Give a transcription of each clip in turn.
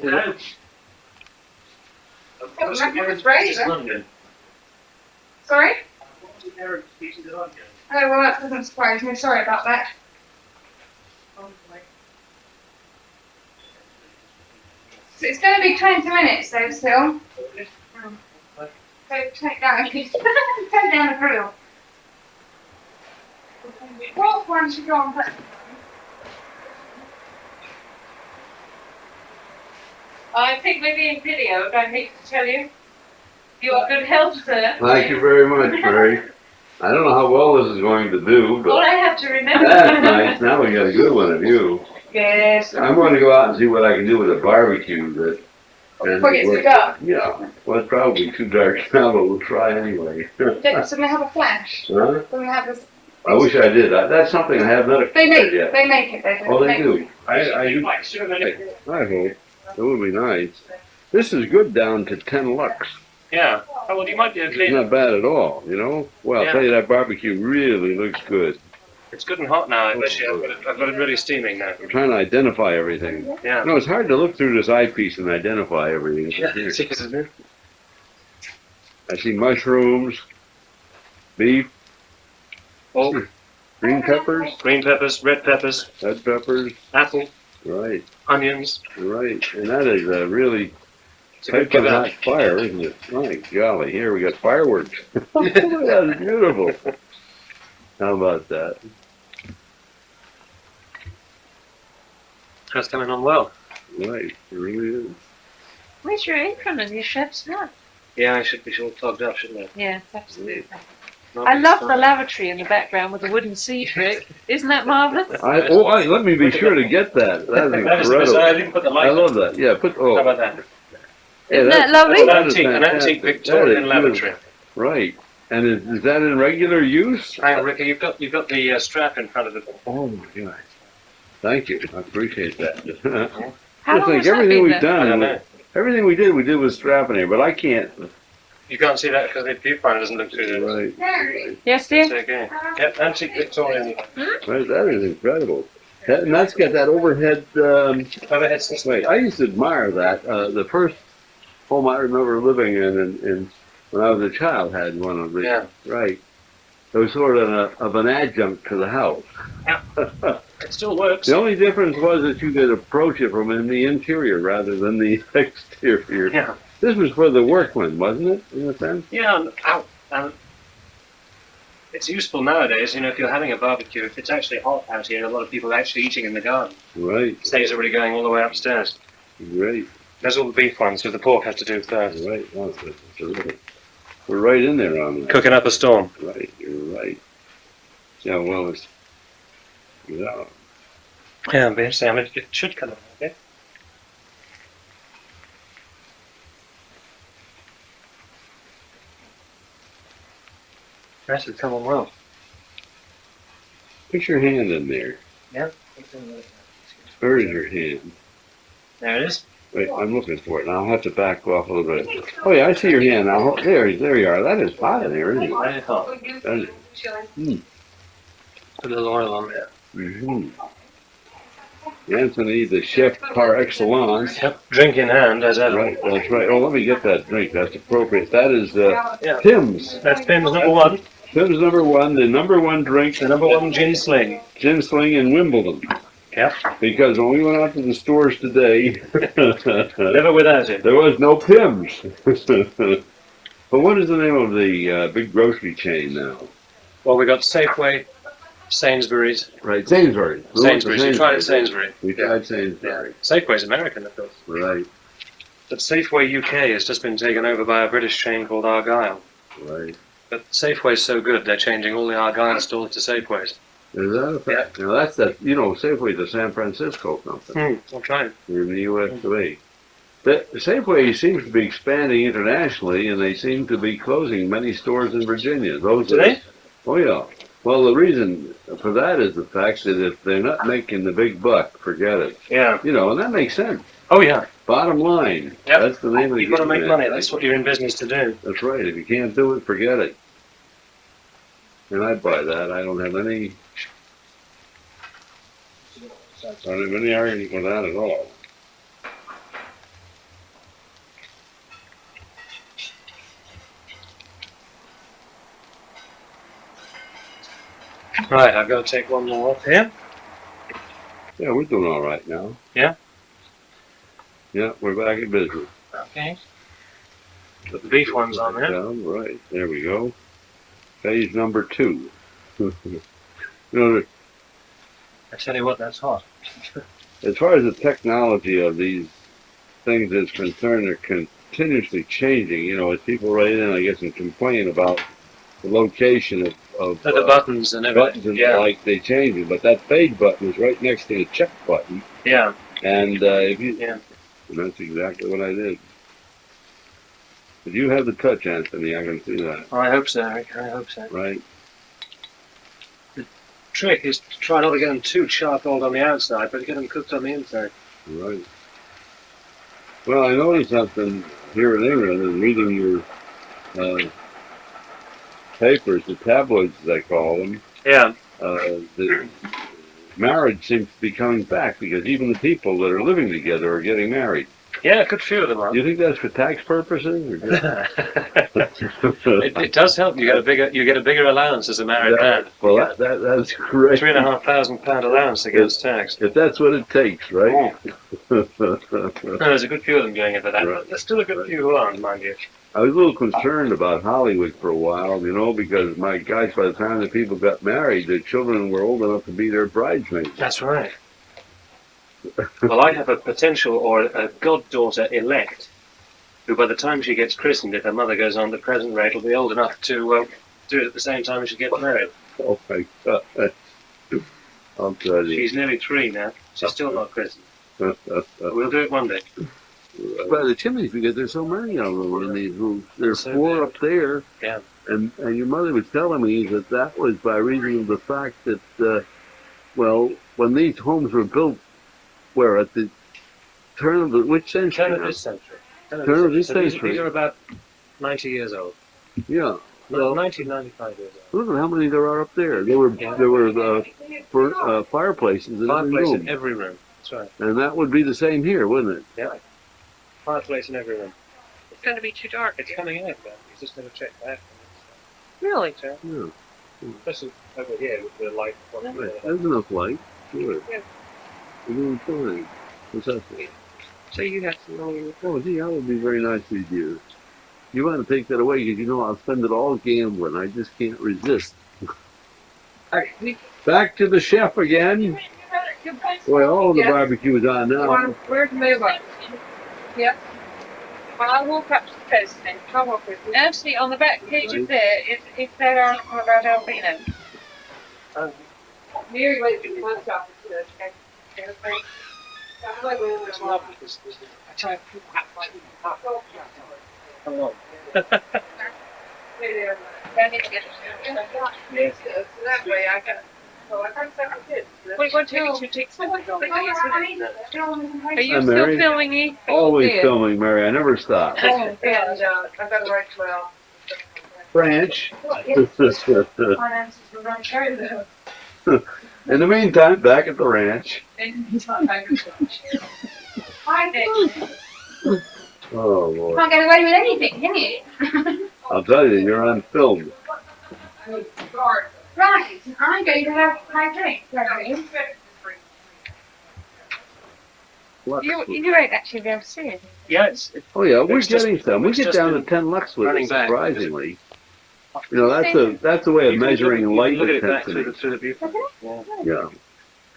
No. London. Sorry? Eric speaking to London. Oh, well, that doesn't surprise me. Sorry about that. So it's going to be 20 minutes, though, still. So take down, turn down the grill. What one should go on first? I think we're being videoed, I hate to tell you. You are good health, sir. Thank you very much, Mary. I don't know how well this is going to do, All but I have to remember. that's nice. Now we got a good one of you. Yes. I'm going to go out and see what I can do with a barbecue that. Before it gets too dark. Yeah, well, it's probably too dark now, but we'll try anyway. Doesn't they have a flash? Huh? Doesn't have this? I wish I did. That's something I have not They make explored yet. They make it. They Oh, they make do. I do. I hope. That would be nice. This is good down to 10 lux. Yeah. Oh, well, you might be It's okay. not bad at all, you know? Well, I'll Yeah. tell you, that barbecue really looks good. It's good and hot now. I've got it really steaming now. I'm trying to identify everything. Yeah. No, it's hard to look through this eyepiece and identify everything. Yeah. I see mushrooms, beef, Oh, green peppers, green peppers, red peppers, red peppers. apple, Right, onions. right. And that is a really It's a good piping kebab. hot fire, isn't it? My golly, here we got fireworks. That's beautiful. How about that? That's coming on well. Right, it really is. Where's your apron and your chef's hat? Yeah, I should be all plugged up, shouldn't I? Yeah, absolutely. Not I love the fun. lavatory in the background with the wooden sea trick. Isn't that marvellous? Let me be sure to get that. That's That is incredible. I didn't put the light I on. love that. Yeah, How oh, about that? yeah, Isn't that that's- lovely? An that is antique fantastic. Victorian That is lavatory. right. And is that in regular use? Hang on, Ricky, you've got the strap in front of it. Oh my God. Thank you. I appreciate that. How Just long like has that everything been we've there? I don't done, know. everything we did with strap in here, but I can't. You can't see that because the viewfinder doesn't look through there. Right. Yes, It's dear? okay. Yep, antique Victorian Right, that is incredible. And that's got that overhead, overhead system. wait, I used to admire that. The first home I remember living in when I was a child had one of these. Yeah. Right. It was sort of an adjunct to the house. It still works. The only difference was that you could approach it from in the interior rather than the exterior. Yeah. This was for the workmen, wasn't it, in a sense? Yeah, and it's useful nowadays, you know, if you're having a barbecue, if it's actually hot out here, a lot of people are actually eating in the garden. Right, Stays already going all the way upstairs. right, There's all the beef ones, so the pork has to do first. right. Oh, that's terrific. We're right in there on that. Cooking up a storm. Right, you're right. Yeah, well, it's, yeah. Yeah, but Sam, it should come up, okay? That should come on well. Put your hand in there. Yeah. Where is your hand? There it is. Wait, I'm looking for it. Now I'll have to back off a little bit. Oh yeah, I see your hand now. There you are. That is hot in there, isn't it? Very hot. That is, Put a little oil on there. mm-hmm. Anthony, the chef par excellence. Yep. Drink in hand, as ever. Right, that's right. Oh, let me get that drink. That's appropriate. That is Yeah. Tim's. That's Pim's number one. Tim's number one, the number one drink, The number one gin sling. gin sling in Wimbledon. Yep. Because when we went out to the stores today, Never without it. there was no Pim's. But what is the name of the big grocery chain now? Well, we got Safeway, Sainsbury's. Right, Sainsbury's. We went to Sainsbury's. You tried at Sainsbury's. We tried Sainsbury's. Safeway's American, of course. Right, But Safeway UK has just been taken over by a British chain called Argyle. right. But Safeway's so good, they're changing all the Argyle stores to Safeways. Is that a fact? Now that's that. You know, Safeway's a San Francisco company. I'm trying. They're in the U.S. of A. The Safeway seems to be expanding internationally, and they seem to be closing many stores in Virginia. Those Do they? Oh yeah. Well, the reason for that is the fact that if they're not making the big buck, forget it. Yeah. You know, and that makes sense. Oh, yeah. Bottom line. Yep. That's the name of the You've got to game, make man. money. That's what you're in business to do. That's right. If you can't do it, forget it. And I buy that. I don't have any argument with that at all. Right, I've got to take one more off here. Yeah, we're doing all right now. Yeah? Yeah, we're back in business. Okay. Put the beef ones on there. Down, right, there we go. Phase number 2. You know, I tell you what, that's hot. as far as the technology of these things is concerned, they're continuously changing. You know, as people write in, I guess, and complain about the location of The buttons and everything. buttons and Yeah. like they change it, but that fade button is right next to the check button, Yeah. and if you, Yeah. and that's exactly what I did. But you have the touch, Anthony. I can see that, I hope so, Eric. I hope so. right? Trick is to try not to get them too charcoaled on the outside, but to get them cooked on the inside. Right. Well, I noticed something here in England, and reading your papers, the tabloids, as they call them. Yeah. The marriage seems to be coming back because even the people that are living together are getting married. Yeah, a good few of them are. Do you think that's for tax purposes? Or It does help. You get a bigger allowance as a married man. Well, that's great. £3,500 allowance against tax. If that's what it takes, right? No, there's a good few of them going in for that, Right. but there's still a good few who aren't, mind you. I was a little concerned about Hollywood for a while, you know, because my guys, by the time the people got married, their children were old enough to be their bridesmaids. That's right. Well, I have a potential or a goddaughter elect, who by the time she gets christened, if her mother goes on the present rate, will be old enough to do it at the same time as she gets married. Oh my God. I'll tell you. She's nearly 3 now. She's still not christened. We'll do it one day. By the chimneys, because there's so many of them in these rooms. There's So 4 big. up there. Yeah. And your mother was telling me that was by reason of the fact that, well, when these homes were built, where at the turn of which century? Turn of this century. Turn of this So these century. are about 90 years old. Yeah. No, 90, 95 years old. Look at how many there are up there. There were fireplaces in every Fireplace room, in every room. That's right. and that would be the same here, wouldn't it? Yeah. Fireplace in every room. It's going to be too dark. It's coming out, though. You just never check that. Really? So, Yeah. especially over here with the light. Right. There's enough light. Sure. Yeah. We're doing fine. What's that for? So you have to know. Oh, gee, that would be very nice of you. You want to take that away because you know I'll spend it all gambling. I just can't resist. Back to the chef again. Boy, all of the Yeah. barbecue is on now. Where's the move on? Yep. Well, I'll walk up to the post then. Come up with me. Actually, on the back page of there, if there are about albino. Mary went to the post office today. Come on. That way I can. We want to take some. Are you Hi, still Mary. filming me? Always Yeah. filming, Mary. I never stop. And I've got to write 12. Branch. Finances were run through though. In the meantime, back at the ranch. Hi, Dick. Oh, Lord. Can't get away with anything, can you? I'll tell you, you're on film. Right, I'm going to have my drink. You won't actually be able to see it. Yeah, it's Oh, yeah, we're It's just- getting some. We it's get just down to been 10 lux with running it, back. surprisingly. You know, that's a way of you can measuring look, light you can look at it back intensity. through the viewfinder. Yeah.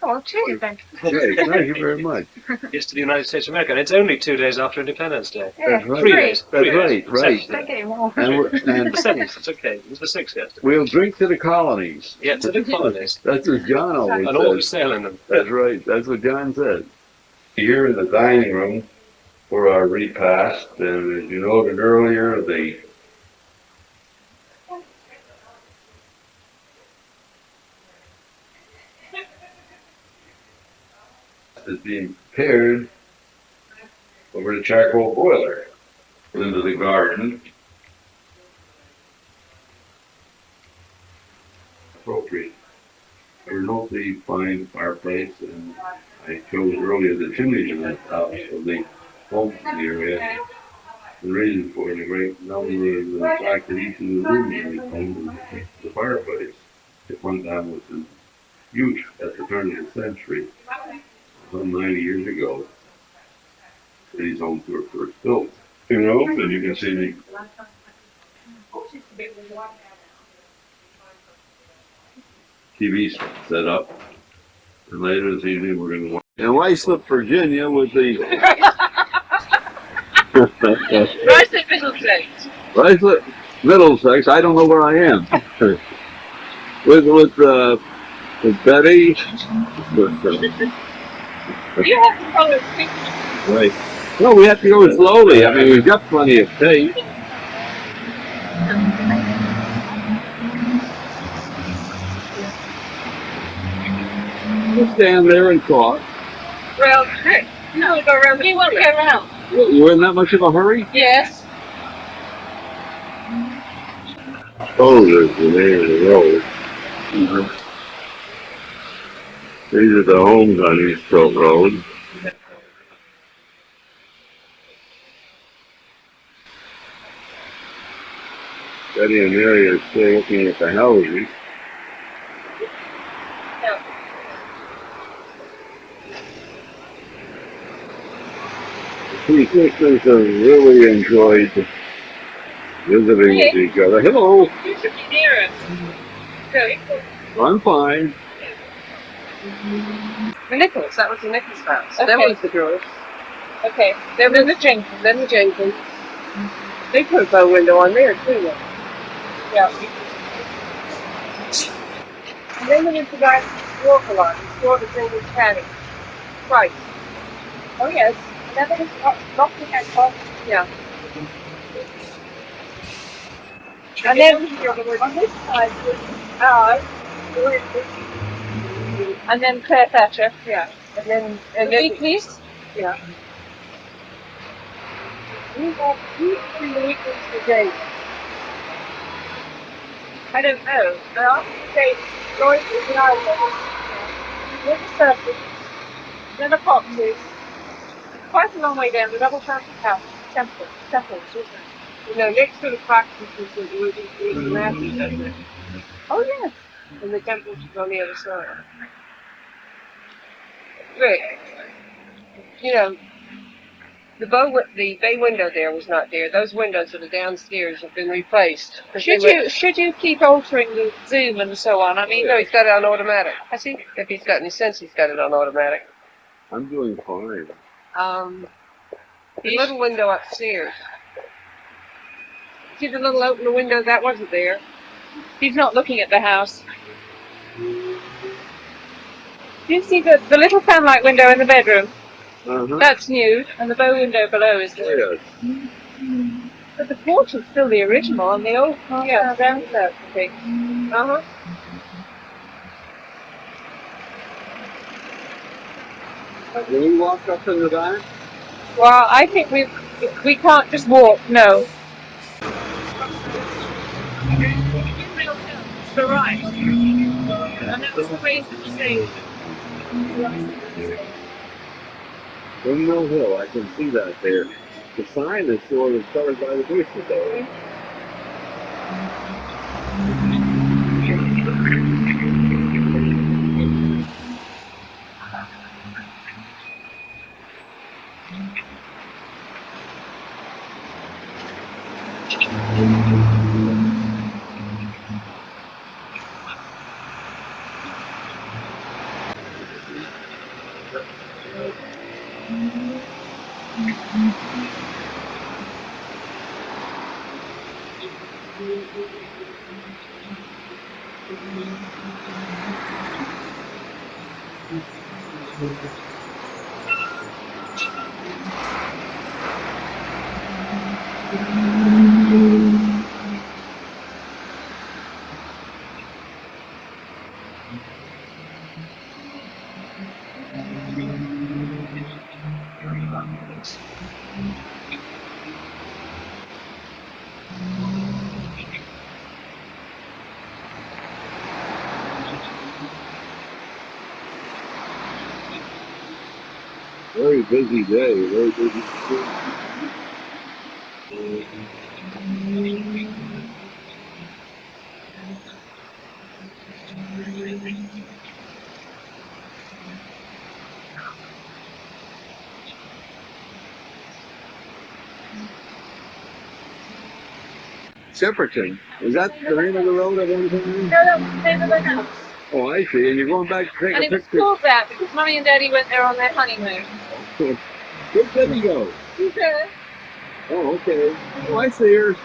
Oh, I'll cheers then. Great. Thank you very much. It's to the United States of America, and it's only 2 days after Independence Day. That's right. 3 days. That's 3 right, days. right. Don't get it wrong. And The 7th, it's okay. It was the 6th yesterday. we'll drink to the colonies. Yeah, to the colonies. That's what John always And all who says. sail in them. That's right. That's what John said. Here in the dining room for our repast, and as you noted earlier, the is being prepared over the charcoal boiler into the garden. Appropriate. There's an awfully fine fireplace, and I chose earlier the chimneys in this house of the home area. The reason for the great number of the fact that each of the rooms is home to the fireplace. At one time was huge at the turn of the century, some 90 years ago. These homes were first built. You know, and you can see the TV set up. And later this evening we're going to watch. In Islip, Virginia, with the Islip Middlesex. Islip, Middlesex. I don't know where I am. with Betty. You have to follow the Right. Well, we have to go slowly. I mean, we've got plenty of tape. We'll stand there and talk. Well, hey, you want to go around? You want to go around? You're in that much of a hurry? Yes. Oh, there's the name of the road. Mm-hmm. These are the homes on East Throat Road. Betty and Mary are still looking at the houses. The two sisters have really enjoyed visiting with each other. Hello. You should be near us. Okay. I'm fine. The Nichols, that was the Nichols house. Okay. That was the drawers. Okay. Then the Jenkins. Then the Jenkins. They put a bow window on there too. Though. Yeah. And then there was the guy who walk a lot. He saw the thing with Patty. Right. Oh yes. And then there was Lofty Hancock. Yeah. And then on this side was ours. And then Claire Thatcher. Yeah. And then And then please. yeah. We have two in the weekends for days. I don't know. But after the day, going to the island, with the surface, then the foxes, quite a long way down, the double traffic house, temples, wasn't it? You know, next to the practice was the Matthews, isn't it? Oh yes. And the temple was on the other side. But, you know, the bay window there was not there. Those windows that are downstairs have been replaced. Should you keep altering the zoom and so on? I mean, No, he's got it on automatic. has he? If he's got any sense, he's got it on automatic. I'm doing fine. The little window upstairs. See the little open window that wasn't there. He's not looking at the house. Do you see the little fanlight window in the bedroom? Uh-huh. That's new, and the bow window below is new. Yes. But the porch is still the original, and the old yeah, downstairs, I think. Uh-huh. Will you walk up in the back? Well, I think we can't just walk. No. The right. And that was the reason to say. Windmill Hill, I can see that there. The sign is sort of covered by the bushes though. Very busy day, very busy day. Shepperton. Is that the name of the road at one time? No, that was the name of the house. Oh, I see. And you're going back to take And a it was picture. called that because Mummy and Daddy went there on their honeymoon. Where did he go? Okay. Oh, okay. Oh, I see her.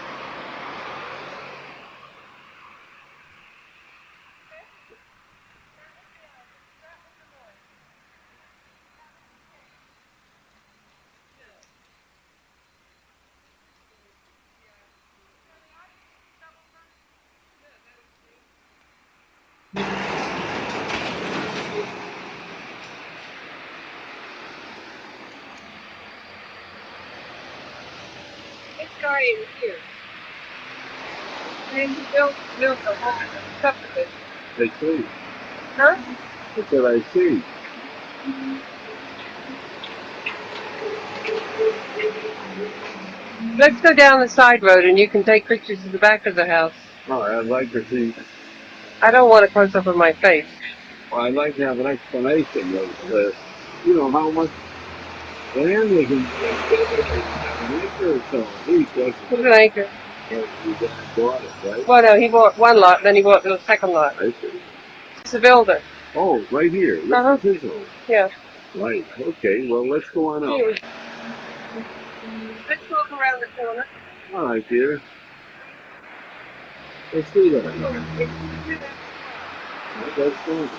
This guy is here. And he built a whole subdivision. I see. Huh? That's what I see. Let's go down the side road and you can take pictures of the back of the house. Oh, I'd like to see. I don't want a close up of my face. Well, I'd like to have an explanation of, how much land was in an acre or so. At least that's What's an acre? what you guys bought it, right? Well, no, he bought one lot, then he bought the second lot. I see. He's a builder. Oh, right here. This Uh-huh. is his home. Yeah. Right. Okay. Well, let's go on up. Let's walk around the corner. All right, dear. Let's do that. That's fine.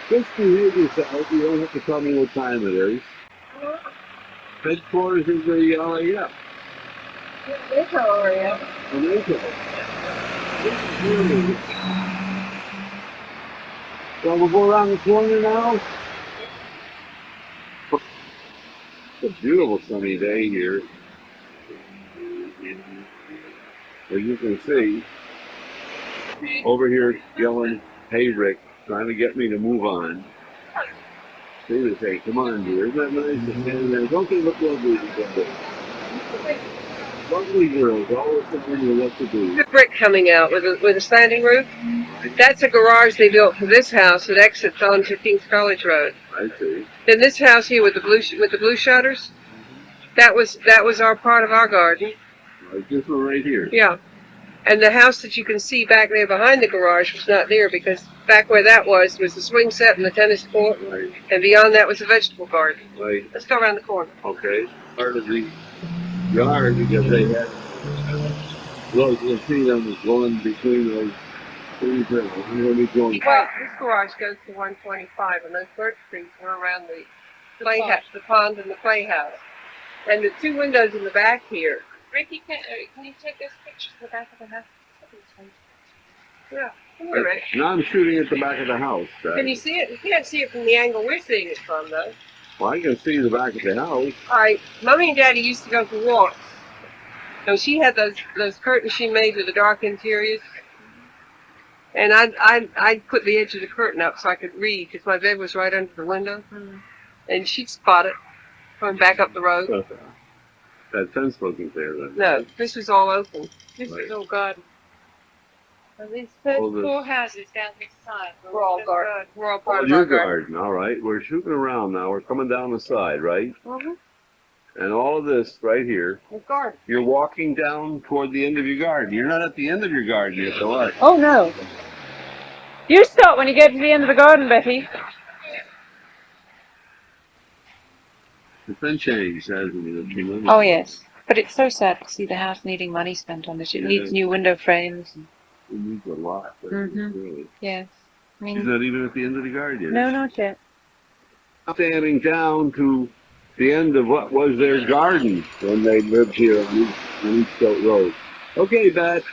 Just behave yourself. You don't have to tell me what time it is. Headquarters is the RAF. There's our area. And they go. So we'll go around the corner now. It's a beautiful sunny day here. As you can see, over here yelling, "Hey Rick," trying to get me to move on. They would say, "Come on, dear, isn't that nice?" And don't they look lovely together? Lovely girls, always telling you what to do. The brick coming out with a standing roof. That's a garage they built for this house that exits on 15th College Road. I see. Then this house here with the blue shutters, that was our part of our garden. Like this one right here. Yeah. And the house that you can see back there behind the garage was not there because back where that was the swing set and the tennis court, Right, and beyond that was a vegetable garden. right. Let's go around the corner. Okay. Part of the yard because they had you'll see them going between those trees there. I'm going to be going. Well, this garage goes to 125, and those birch trees are around the playhouse, the pond and the playhouse. And the two windows in the back here. Ricky, can you take those pictures of the back of the house? Yeah. Come here, Rick. Now I'm shooting at the back of the house. Can you see it? You can't see it from the angle we're seeing it from, though. Well, I can see the back of the house. All right, Mommy and Daddy used to go for walks. So she had those curtains she made with the dark interiors. And I'd put the edge of the curtain up so I could read because my bed was right under the window. And she'd spot it going back up the road. That fence wasn't there then. No, this was all open. This Right. is all garden. And these first All this- 4 houses down this side. We're all garden. We're all part Oh, of your our garden. garden. All right. We're shooting around now. We're coming down the side, right? Mm-hmm. And all of this right here, The garden. you're walking down toward the end of your garden. You're not at the end of your garden yet, though, are you? Oh, no. You stop when you get to the end of the garden, Betty. It's been changed, hasn't it? Tremendous. Oh, yes. But it's so sad to see the house needing money spent on it. It Yeah. needs new window frames. It needs a lot. Mhm. Really. Yes. I She's mean, not even at the end of the garden yet. no, not yet. Standing down to the end of what was their garden when they lived here on Eastcote Road. Okay, Bet.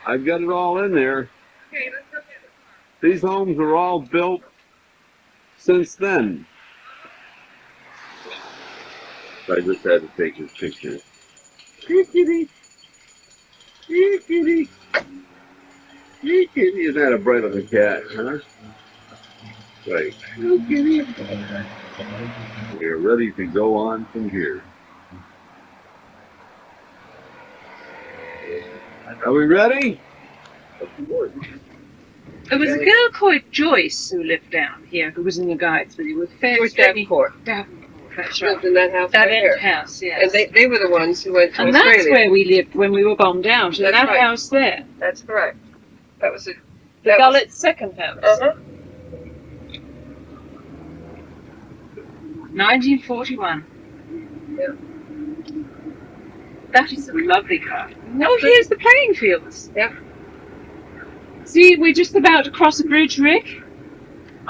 I've got it all in there. Okay, let's go get it. These homes were all built since then. I just had to take this picture. Kitty. Kitty. Kitty. Isn't that a bright little cat, huh? Right. Kitty. We're ready to go on from here. Are we ready? There was a girl called Joyce who lived down here who was in the Gayatri with George fairly Davenport. Davenport. That's right. lived in that house That right end there. house, And yes. they were the ones who went to And Australia. that's where we lived when we were bombed out, in That's that right. house there. That's correct. That was it. The Gullett's second house. 1941. Yeah. That is a lovely car. Oh, here's the playing fields. Yep. See, we're just about to cross a bridge, Rick.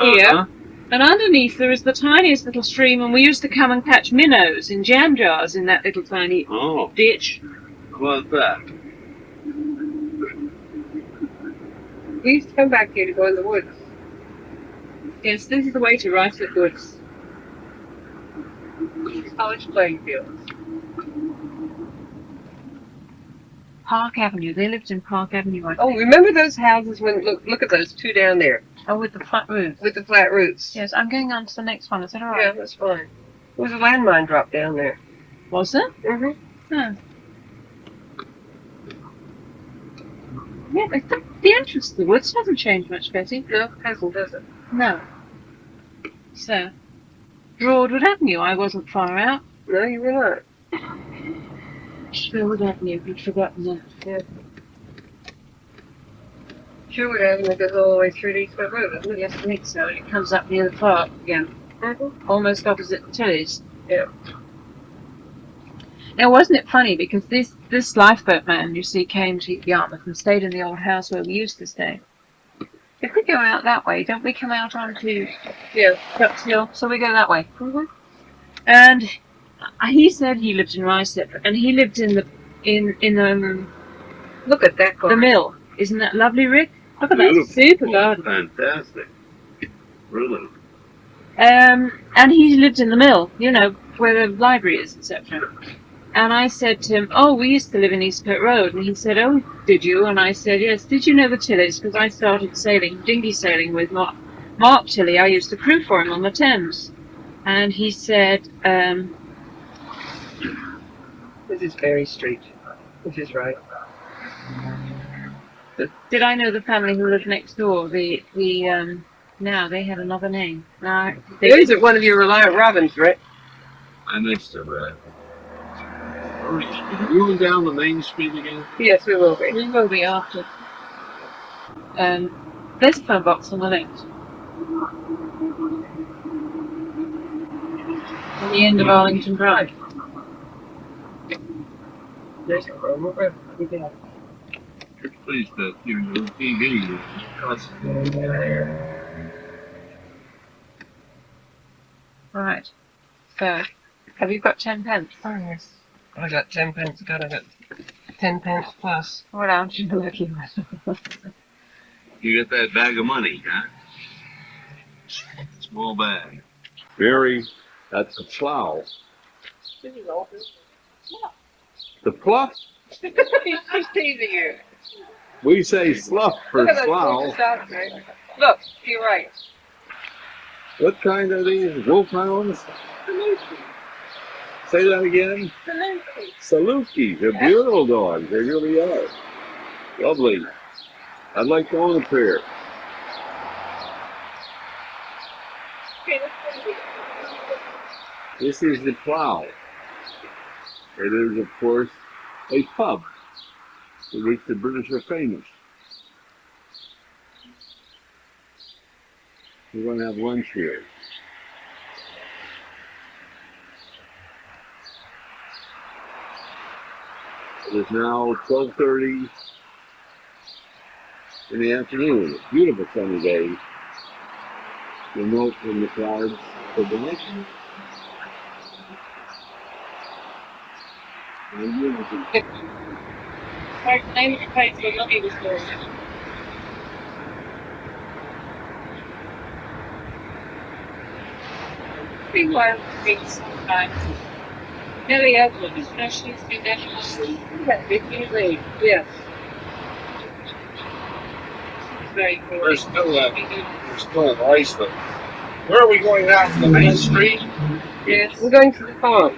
Here. And underneath there is the tiniest little stream, and we used to come and catch minnows in jam jars in that little tiny Oh, ditch. how about that? We used to come back here to go in the woods. Yes, this is the way to Ricewood Woods. College playing fields. Park Avenue. They lived in Park Avenue. I Oh, think. remember those houses when, look at those two down there Oh, with the flat roof. with the flat roofs? Yes, I'm going on to the next one. Is that all Yeah, right? that's fine. There was a landmine drop down there. Was it? Mm-hmm. Huh. Yeah, the entrance to the woods hasn't changed much, Betty. No, hasn't, does it? No. So, Broadwood Avenue. I wasn't far out. No, you were not. Broadwood Avenue. I'd forgotten that. Yeah. Sherwood Avenue goes all the way through to Eastwood Road, doesn't it? Yes, I think so. And it comes up near the park again, Mm-hmm. almost opposite the Tilly's. Yeah. Now, wasn't it funny because this lifeboat man, you see, came to Yarmouth and stayed in the old house where we used to stay. If we go out that way, don't we come out onto Yeah. Crups Hill? So we go that way. Mm-hmm. And he said he lived in Rycliffe, and he lived in the Look at that the garden. mill. Isn't that lovely, Rick? Look at Beautiful. that super garden. Fantastic. Really. And he lived in the mill, you know, where the library is, etc. And I said to him, "Oh, we used to live in Eastcote Road." And he said, "Oh, did you?" And I said, "Yes." "Did you know the Tillys?" Because I started sailing, dinghy sailing with Mark Tilley. I used to crew for him on the Thames. And he said, This is Berry Street, which is right. "Did I know the family who lived next door? Now they had another name. Now they It isn't one of your Reliant Robins, right? I missed it, right? Are you going down the main street again? Yes, we will be. We will be after. There's a phone box on the left. On the end of Arlington Drive. There's a room. Please, that your TV is constantly. Right. So, have you got 10 pence? Oh, yes. I got 10 pence. God, I got 10 pence plus. What else you looking at? You get that bag of money, huh? Small bag. Very. That's a plow. This is all. The pluff? He's teasing you. We say slough for Look at those plow. gorgeous outfits. Look, to your right. What kind are these? Wolfhounds? Say that again. Saluki. They're beautiful dogs. They really are. Lovely. I'd like to own a pair. This is the plow. It is, of course, a pub for which the British are famous. We're going to have lunch here. It is now 12:30 in the afternoon. A beautiful sunny day. You'll note from the clouds for the next. Name of the place where Lovey was born. Big one, big sometimes. Nellie Edwards, no, she's been National School. Yes. She's very cool. We're still at Iceland. Where are we going now? To the main street? Yes. We're going to the farm.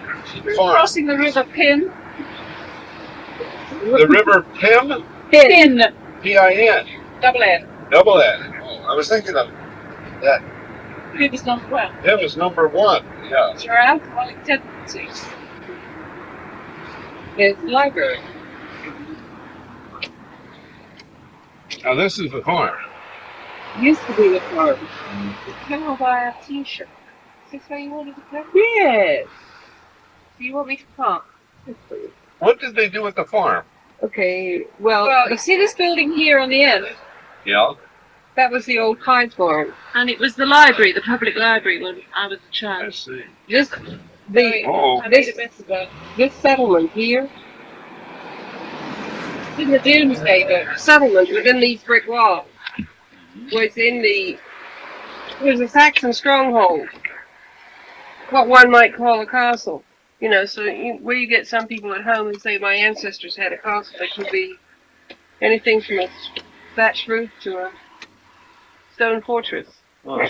Farm. Crossing the River Pin. The River Pim? Pin. P-I-N. Double N. Double N. Oh, I was thinking of that It was not well. That was number one. Yeah. Your alcoholic tendencies. There's the library. Now this is the farm. Used to be the farm. Can I buy a t-shirt? Is this where you wanted to go? Yes. Do you want me to park? Yes, please. What did they do at the farm? Okay, well, you see this building here on the end? Yeah. That was the old Pine Farm. And it was the library, the public library when I was a I child. see. Just the Oh. I made a mess of that. this settlement here, In the Doomsday Book. settlement within these brick walls, was a Saxon stronghold, what one might call a castle. You know, so where you get some people at home who say my ancestors had a castle, it could be anything from a thatched roof to a stone fortress. Oh,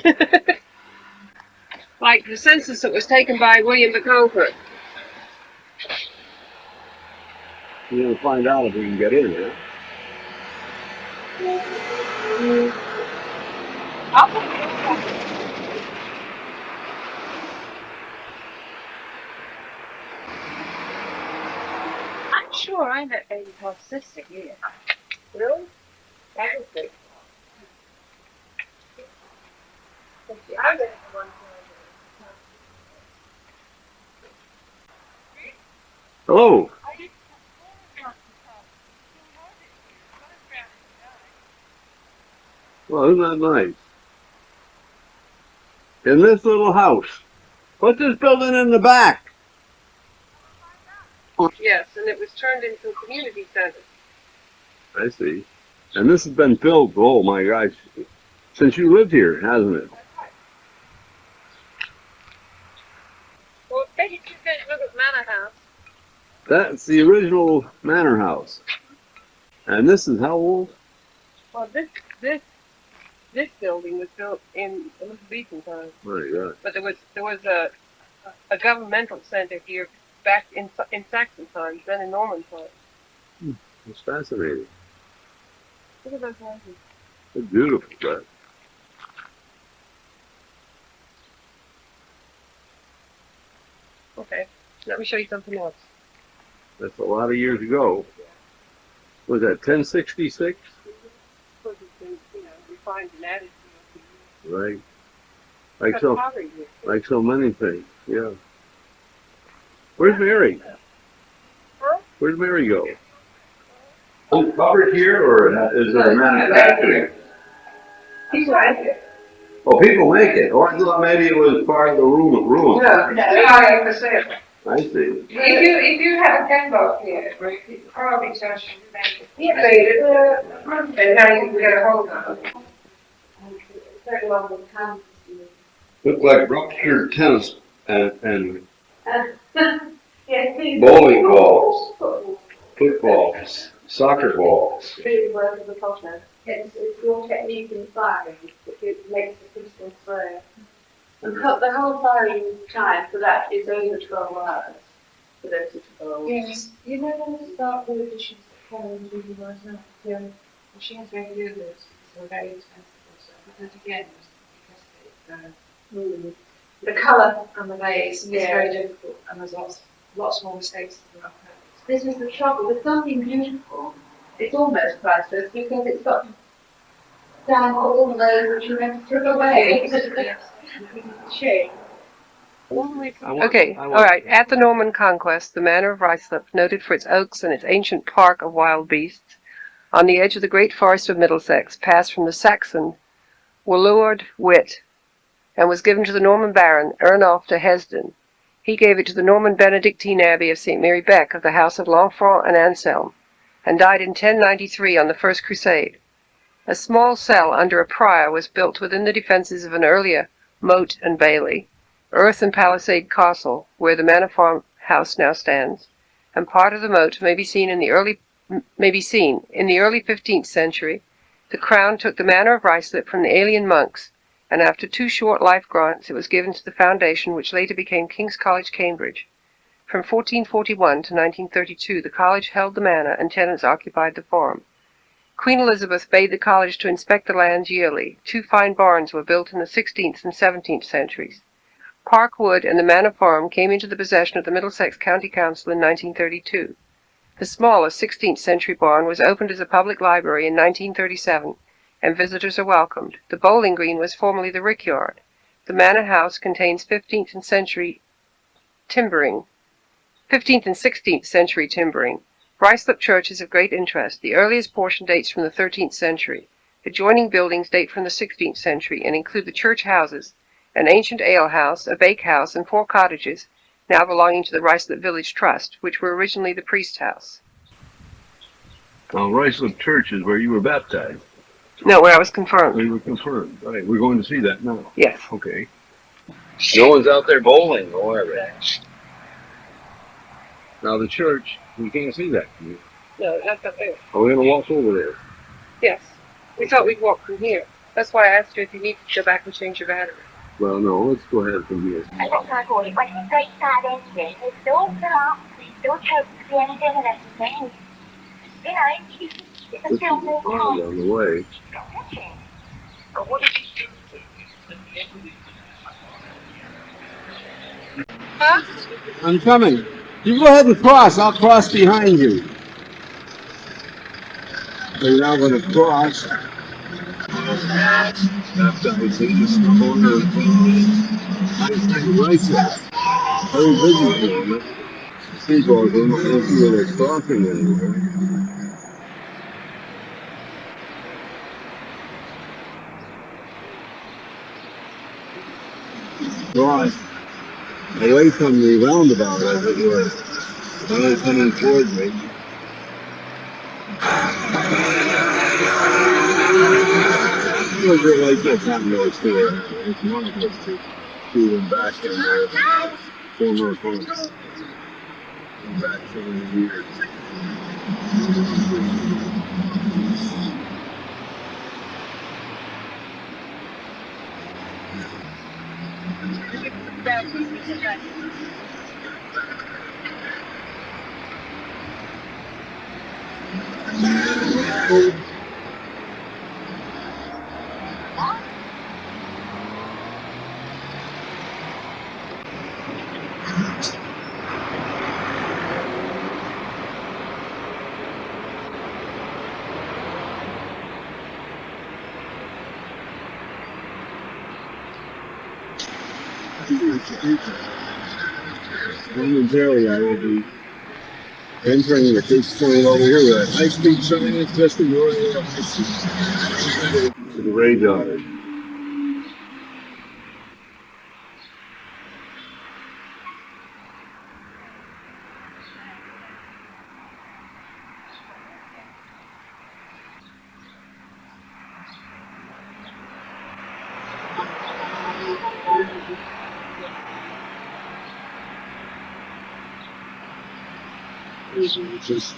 Like the census that was taken by William the Conqueror. We're gonna find out if we can get in here. I'm sure I met Baby Todd's sister here. Really? That was good. Hello. Well, isn't that nice? In this little house. What's this building in the back? Yes, and it was turned into a community center. I see. And this has been filled, oh my gosh, since you lived here, hasn't it? Well, Betty, you go look at Manor House. That's the original manor house. And this is how old? Well, this building was built in Elizabethan times, My God. but there was a governmental center here back in Saxon times, then in Norman times. It's fascinating. Look at those houses. It's beautiful, but Okay, let me show you something else. that's a lot of years ago. Was that 1066? Because it's been, refined and added to Right. it. Like so, Pottery here. like so many things. Yeah. Where's Mary? Where's Mary go? Is covered here, or is there a manufacturing? People like it. Oh, people make it. Oh, I thought maybe it was part of the room. I for sale. I see. If you have a gun box here, it probably tells you to make it. Yeah, made it. And how you can get a hold of it. Look like ruptured tennis and Yes, please. bowling balls, footballs, soccer balls. Really work with the culture. It's your technique in firing that makes the crystal square. The whole firing time for that is over 12 hours for those little balls. Yes, you know when we start with the dishes that Karen really was now, she has regular goods, so they're very expensive also. But that again was because The colour and the glaze it's very difficult and there's lots more mistakes than that. This is the trouble with something beautiful. It's almost priceless because it's got down all those which you never took away. Shame. Okay, all right. At the Norman Conquest, the manor of Ruislip, noted for its oaks and its ancient park of wild beasts, on the edge of the great forest of Middlesex, passed from the Saxon Woluward Wit, and was given to the Norman Baron Ernulf de Hesdin. He gave it to the Norman Benedictine Abbey of St. Mary Beck of the house of Lanfranc and Anselm, and died in 1093 on the First Crusade. A small cell under a prior was built within the defences of an earlier moat and bailey, earth and palisade castle, where the manor farmhouse now stands, and part of the moat may be seen in the early 15th century. The crown took the manor of Ruislip from the alien monks, and after 2 short life grants it was given to the foundation which later became King's College, Cambridge. From 1441 to 1932 the college held the manor and tenants occupied the farm. Queen Elizabeth bade the college to inspect the lands yearly. 2 fine barns were built in the 16th and 17th centuries. Park Wood and the Manor Farm came into the possession of the Middlesex County Council in 1932. The smaller 16th century barn was opened as a public library in 1937, and visitors are welcomed. The bowling green was formerly the rickyard. The manor house contains 15th and 16th century timbering. Ruislip Church is of great interest. The earliest portion dates from the 13th century. Adjoining buildings date from the 16th century and include the church houses, an ancient ale house, a bake house, and 4 cottages, now belonging to the Ruislip Village Trust, which were originally the priest's house. Well, Ruislip Church is where you were baptized. No, where I was confirmed. We were confirmed. Right. We're going to see that now. Yes. Okay. No one's out there bowling, or are they? Now the church, we can't see that. No, that's up there. Are we going to walk over there? Yes. We thought we'd walk from here. That's why I asked you if you need to go back and change your battery. Well, no, let's go ahead from here. This is on the way. I'm coming. You go ahead and cross. I'll cross behind you. So you're now going to cross. Baptized in this corner of Ruislip. Very busy. People don't see where they're crossing anymore. Cross away from the roundabout, as it were. Now coming towards me. Look like this, not no clear. It's one of us to do them back in there. Former opponents. Back 70 years. Momentarily, I will be entering the big point over here with a high-speed sign testing your to the radar. Just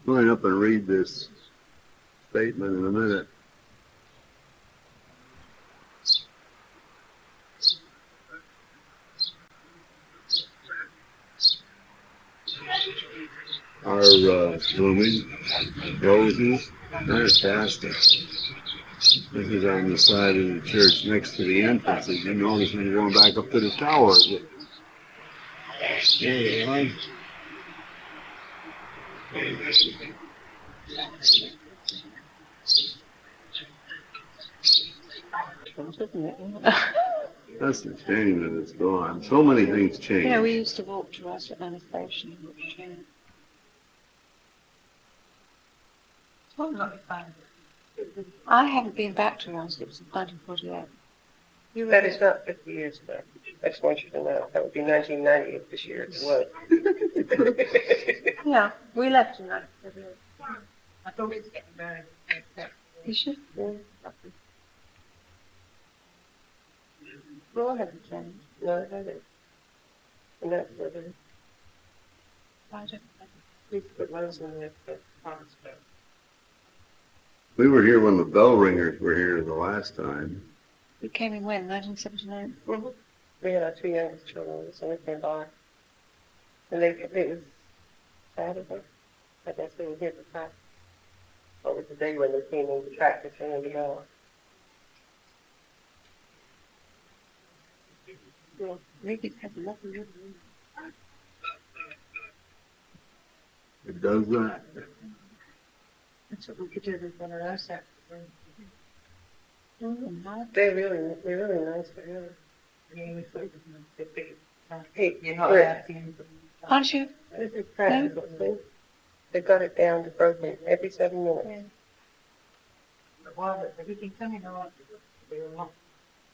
line up and read this statement in a minute. Our blooming roses, fantastic. This is on the side of the church next to the entrance. As you notice when you're going back up to the tower. That's a shame that it's gone. So many things change. Yeah, we used to walk to Russell Station. Well, not fun. I haven't been back to Russell since 1948. That is not 50 years ago. I just want you to know. That would be 1990 if this year it was. Yeah, we left in 1948. I thought it was getting very. You should. Yeah. Floor hasn't changed. No, it hasn't. And that's what it is. I don't We put those in there for parts, but We were here when the bell ringers were here the last time. We came in when? 1979? we had our two youngest children, so they came by. And it was Saturday. I guess they were here for practice. What was the day when they came in to practice and the bell? Well, Regan had a lovely little room. It does that. That's what we could do with one of those out. They're really nice, but really. Hey, You're not Rick, asking. Aren't you? this is practical thing. They got it down to broken every 7 minutes. Well, you can tell me no.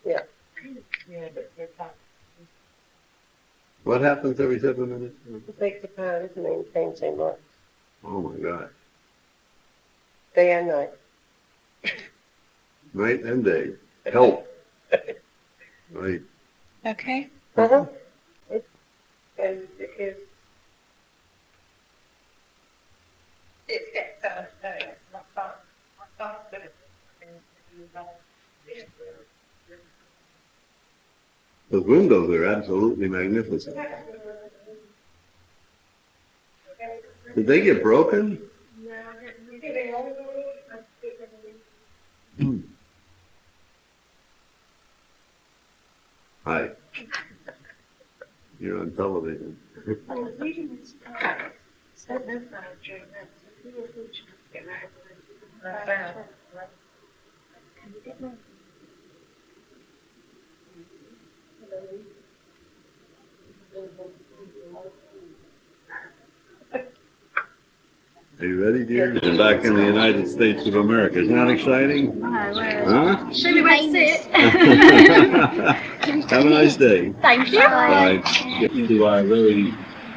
Yeah. Yeah, but they're not. What happens every 7 minutes? It takes the power to maintain St. Mark's, Oh my God. day and night. Night and day. Help. Right. Okay. Uh-huh. It is. It's not fun. Not fun, but it's. The windows are absolutely magnificent. Did they get broken? Hi. You're on television. Are you ready, dear? You're back in the United States of America. Isn't that exciting? Huh? Show me where to sit. Have a nice day. Thank you. Bye. Get to our very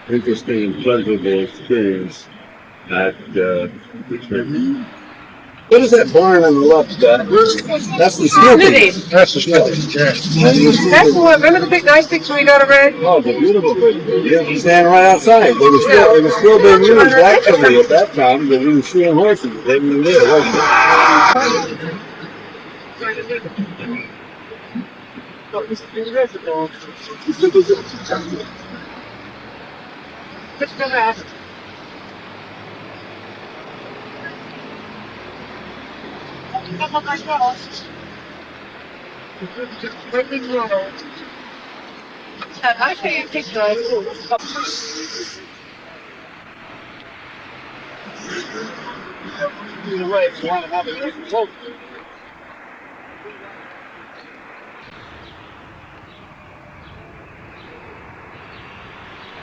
interesting and pleasurable experience at the trip. What is that barn on the left, Dad? That's the Smithy. That's the story. That's the one. Remember the big nice picture we got already? Oh, the beautiful picture. Yeah, he's standing right outside. They were still being used actually at that time. They were stealing horses. They were there, wasn't I see a picture of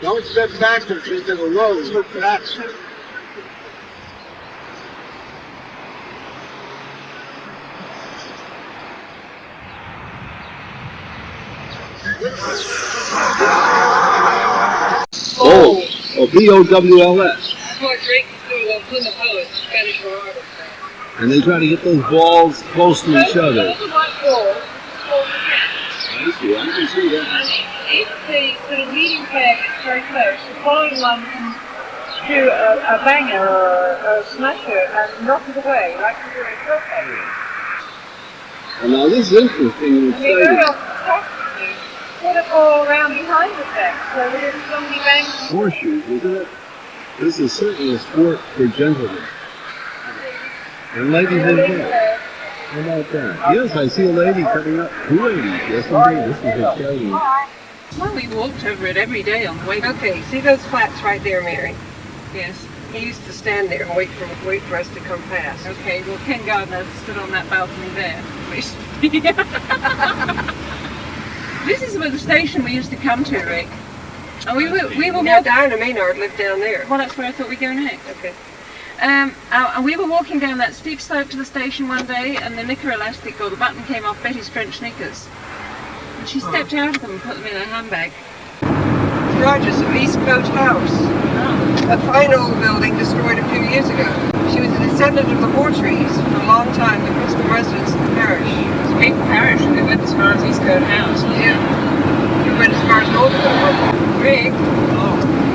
Don't step backwards into the road. Look back. P-O-W-L-S. Fort Drake is doing Plymouth Poets, Spanish for artists. And they try to get those balls close to each other. Those are my balls. I can see that. if the sort of leading pair gets very close, the following one can do a banger or a smasher and knock it away, like you do in croquet. Well, now this is interesting and And they very exciting. often practically put it all around behind the deck, so that there's so many bangs. Horseshoes, isn't it? This is certainly a sport for gentlemen. And ladies as well. How about that? Yes, I see a lady coming up. Two ladies. Yes, indeed. This is exciting. Well, we walked over it every day on the way. Okay, see those flats right there, Mary? Yes. He used to stand there and wait for us to come past. Okay, well, Ken Gardner stood on that balcony there. This is where the station we used to come to, Rick. And we were Now, walking. Diana Maynard lived down there. Well, that's where I thought we'd go next. Okay. And we were walking down that steep slope to the station one day, and the knicker elastic or the button came off Betty's French knickers. And she stepped out of them and put them in her handbag. Rogers of East Coach House, Oh. a fine old building destroyed a few years ago. She was a descendant of the Portrees for a long time, the principal residents of the parish. It's a big parish, and we went as far as East Coast House. Yeah. We went as far as Oldham. Rick,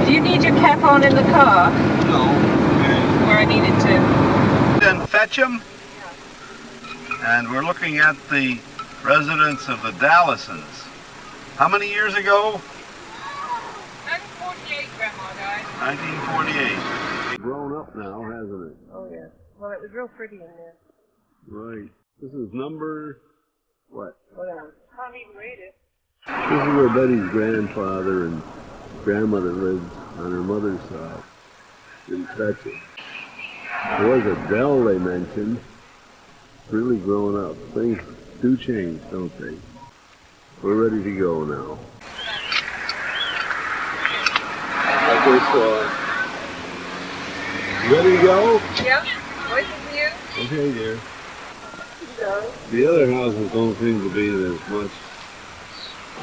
do you need your cap on in the car? No. Where I needed to. Then Fetcham. And we're looking at the residence of the Dallasons. How many years ago? 1948, Grandma died. 1948. Grown up now, hasn't it? Oh, yeah. Well, it was real pretty in there. Right. This is number what? Whatever. Can't even read it. This is where Betty's grandfather and grandmother lived on her mother's side in Fetcham. There was a dell they mentioned. Really growing up. Things do change, don't they? We're ready to go now. Okay, ready to go? Yeah. Waiting for you. Okay, dear. The other houses don't seem to be in as much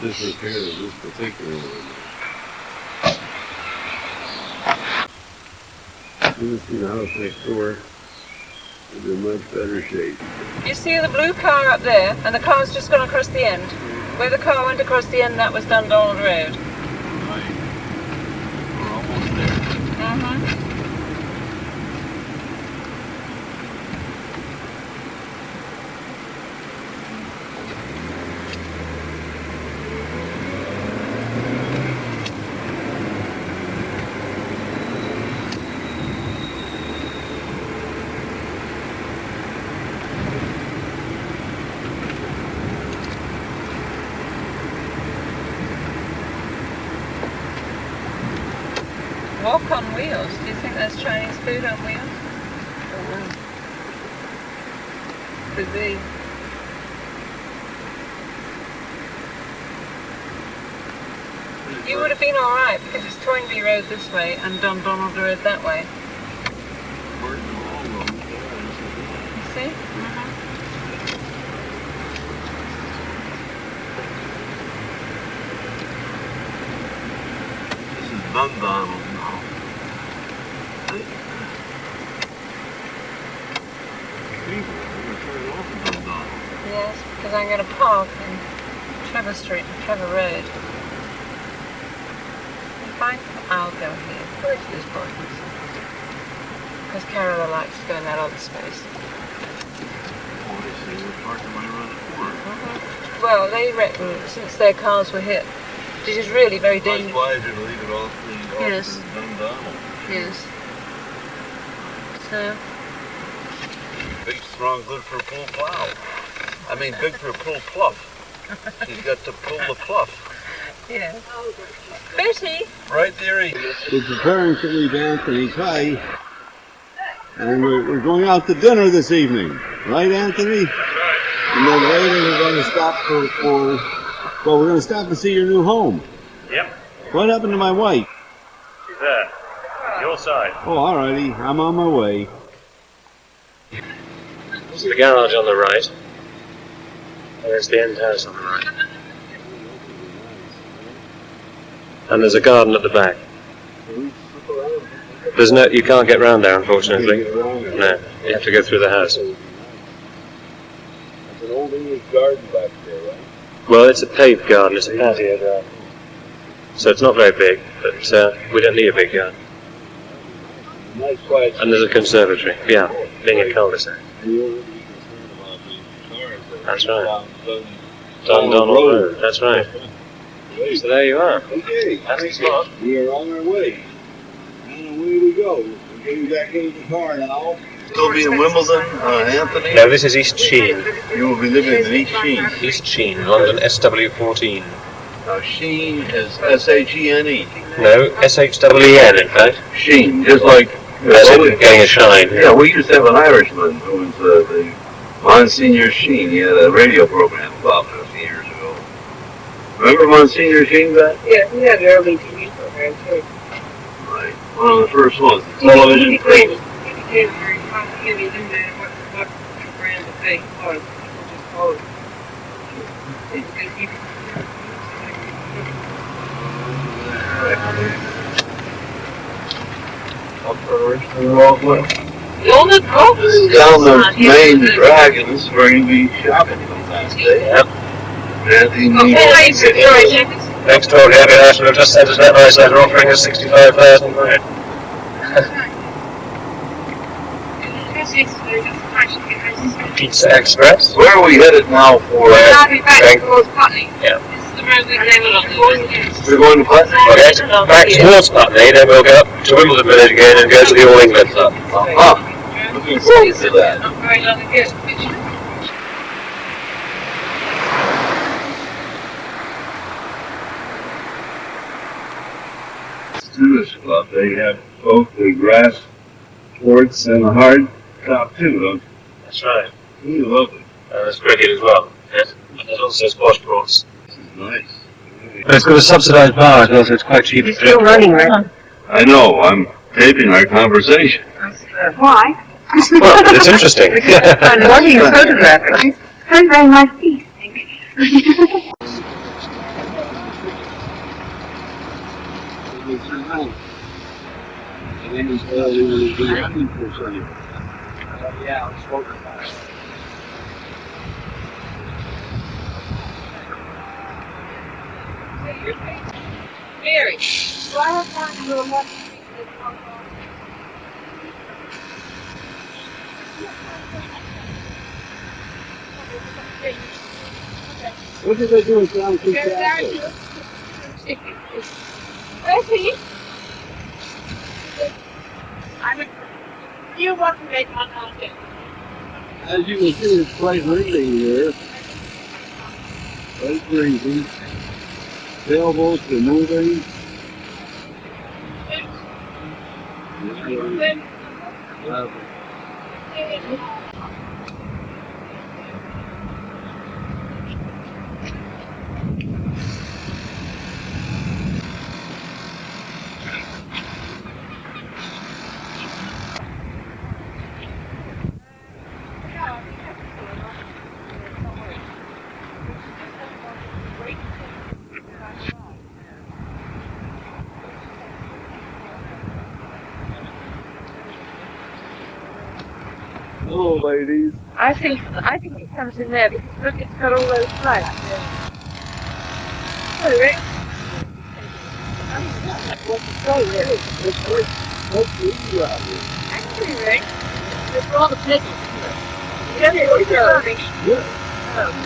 disrepair as this particular one. You can see the house next door is in much better shape. You see the blue car up there, and the car's just gone across the end. Where the car went across the end, that was Dundonald Road. Right. We're almost there. Mm-hmm. Walk on wheels. Do you think that's Chinese food on wheels? Could be. You would have been alright because it's Toynbee Road this way and Dundonald Road that way. You see? This is Dundonald now. Yes, because I'm going to park in Trevor Street and Trevor Road. Fine, I'll go here. Where's this parking? Because Carola likes to go in that other space. Well, they reckon since their cars were hit, it is really very dangerous. wiser to leave it off the Yes. Dundonald. Yes. So, Big, strong, good for pull plow. I mean, big for pull pluff. She's got to pull the pluff. yeah. Betty! Right there, he We're preparing to leave Anthony's high, and we're going out to dinner this evening, right, Anthony? And then later we're going to stop well, we're going to stop to see your new home. Yep, What happened to my wife? she's there. Your side. Oh, alrighty, I'm on my way. The garage on the right. And there's the end house on the right. And there's a garden at the back. There's no, you can't get round there, unfortunately. No, you have to go through the house. There's an old English garden back there, right? Well, it's a paved garden, it's a patio garden. So it's not very big, but we don't need a big garden. Nice quiet. And there's a conservatory, yeah, being a cul-de-sac. That's right. Dundonald Road, that's right. So there you are. Okay, That's smart. we are on our way. And away we go. We're getting back into the car now. Still be in Wimbledon, Anthony? No, this is East Sheen. You will be living in East Sheen. East Sheen, London SW14. Now, Sheen is S-H-E-N-E. No, S-H-E-E-N, in fact. Sheen, just like... As in getting a shine. Yeah, we used to have an Irishman who was the Monsignor Sheen. He had a radio program about 50 years ago. Remember Monsignor Sheen, Beth? Yeah, he had an early TV program too. Right. One of the first ones. Television. He became very popular. He didn't matter what brand the thing was. People just followed. Because he All the cops. This is down the main Dragons where you'll be shopping sometimes. Yep. Anthony Next door, Gabby Ashman just sent us that nice letter offering us 65,000 quid. Pizza Express. Where are we headed now for? Bank. Yeah. We're going to Putney? Okay, back towards Putney, then we'll go up to Wimbledon Village again and go to the All England Club. Looking forward to that. Students Club, they have both the grass courts and the hard top too, don't That's right. you? Lovely. There's cricket as well. Yes. There's also squash courts. This is nice. But it's got a subsidised bar as well, so it's quite cheap. It's still running, right? I know, I'm taping our conversation. Why? Well, it's interesting. I'm watching a photograph. It's Very, very nice piece, I think. Mary. What did they do in Town Creek Cafe? You want to make one out. As you can see, it's quite windy here. Quite breezy. Sailboats are moving. Hello, ladies. I think it comes in there because look, it's got all those flags. Hello, Rick. Actually, Rick, it's rather pleasant.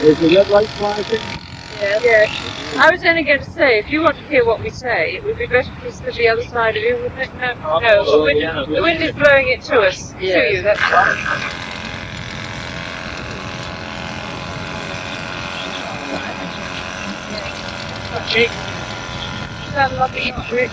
Is the red light flashing? Yeah. I was only going to say, if you want to hear what we say, it would be better for us to the other side of you, wouldn't it? No, the wind is blowing it to us, to you, that's right. Sound lovely, Rick.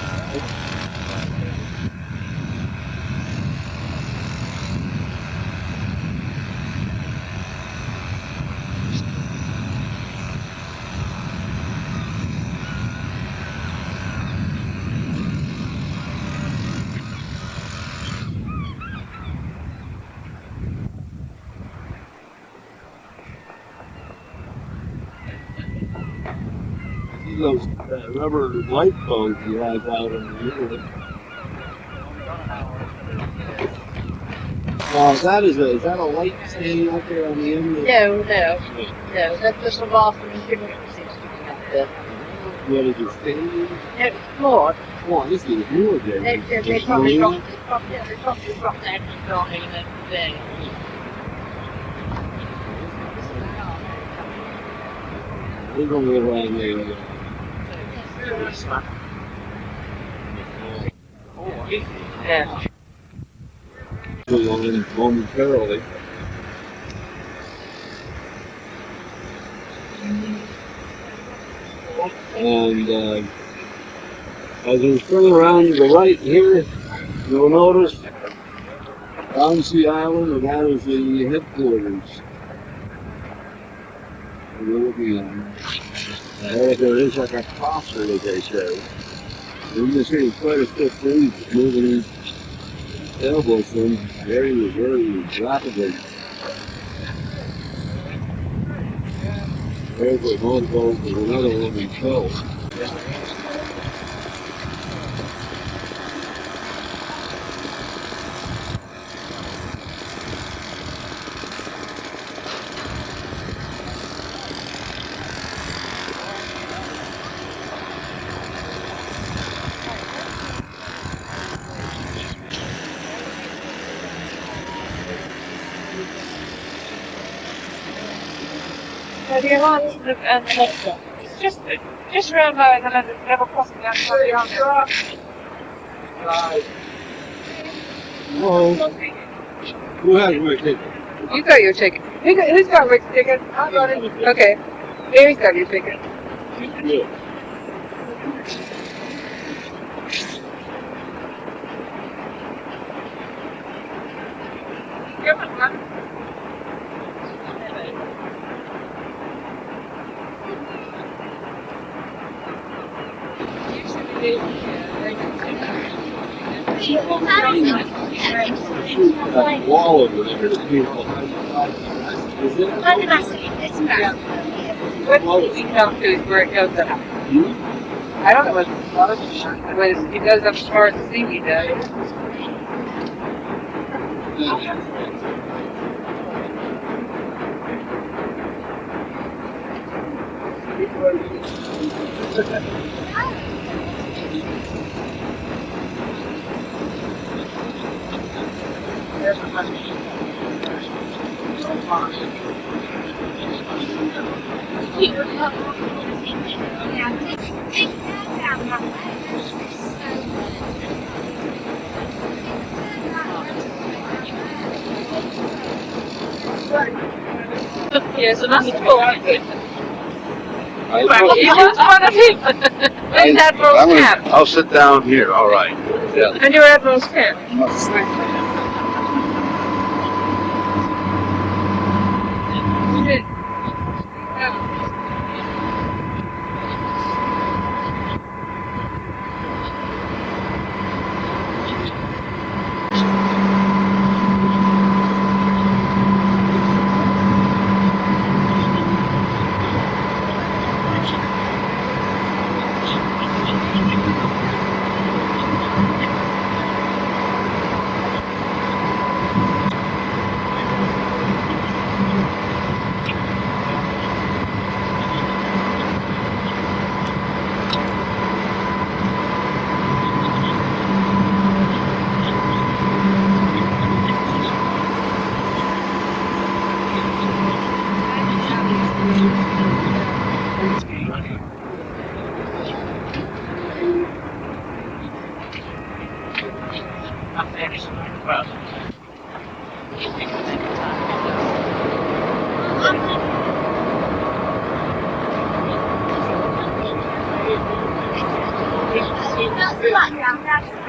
Those rubber light poles he has out in the unit. Is that a light standing out there on the end? No, that's just a bathroom sticking up there. What is it, standing? No, it's floored. Oh, this is new again. They probably dropped that and starting and everything. We're going to go around there. Yeah. Momentarily. And as we swing around to the right here, you'll notice Bouncy Island, and that is the headquarters. We're looking at there is like a crosser, as they say. And you see quite a stiff breeze moving in elbow from very, very rapidly. There's a motorboat with another one in tow. So the Alliance and the Leicester. It's just around by the level crossing outside the island. Whoa. Who has my ticket? You got your ticket. Who's got Rick's ticket? I got it. Okay. Mary's got your ticket. Yeah. Come on, man. That wall over there is beautiful. Is it? What he comes to is where it goes up. I don't know what it goes up as far as the sea he does. Yes, and that's cool. I You want one of him? And Admiral's cap. I'll sit down here. All right. Yeah. And your Admiral's cap.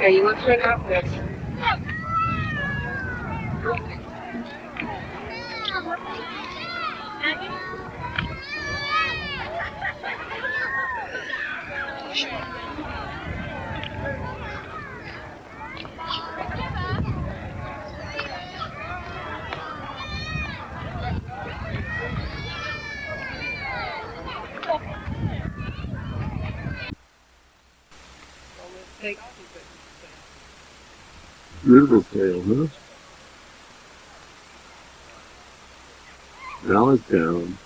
Yeah, you want to turn up there. Rivertail, huh? Now it's down.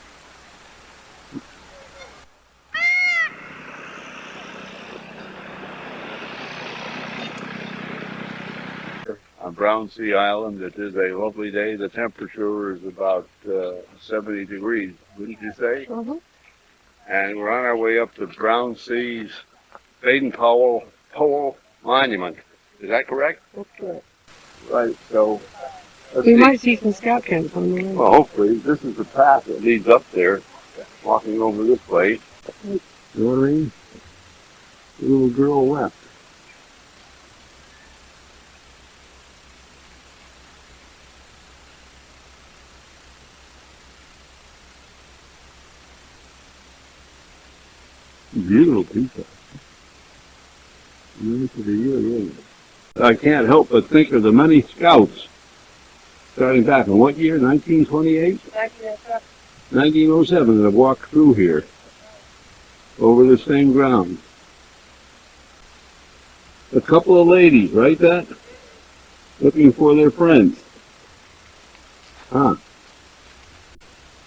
On Brownsea Island, it is a lovely day. The temperature is about 70 degrees, wouldn't you say? Mm-hmm. And we're on our way up to Brownsea's Baden-Powell Monument. Is that correct? That's good. Right, so let's We see. might see some scout camps on the way. Well, hopefully, this is the path that leads up there, walking over this way. You know what I mean? The little girl left. Beautiful people. I can't help but think of the many scouts starting back in what year? 1928? 1907 that have walked through here over the same ground. A couple of ladies, right, that? Looking for their friends. Huh.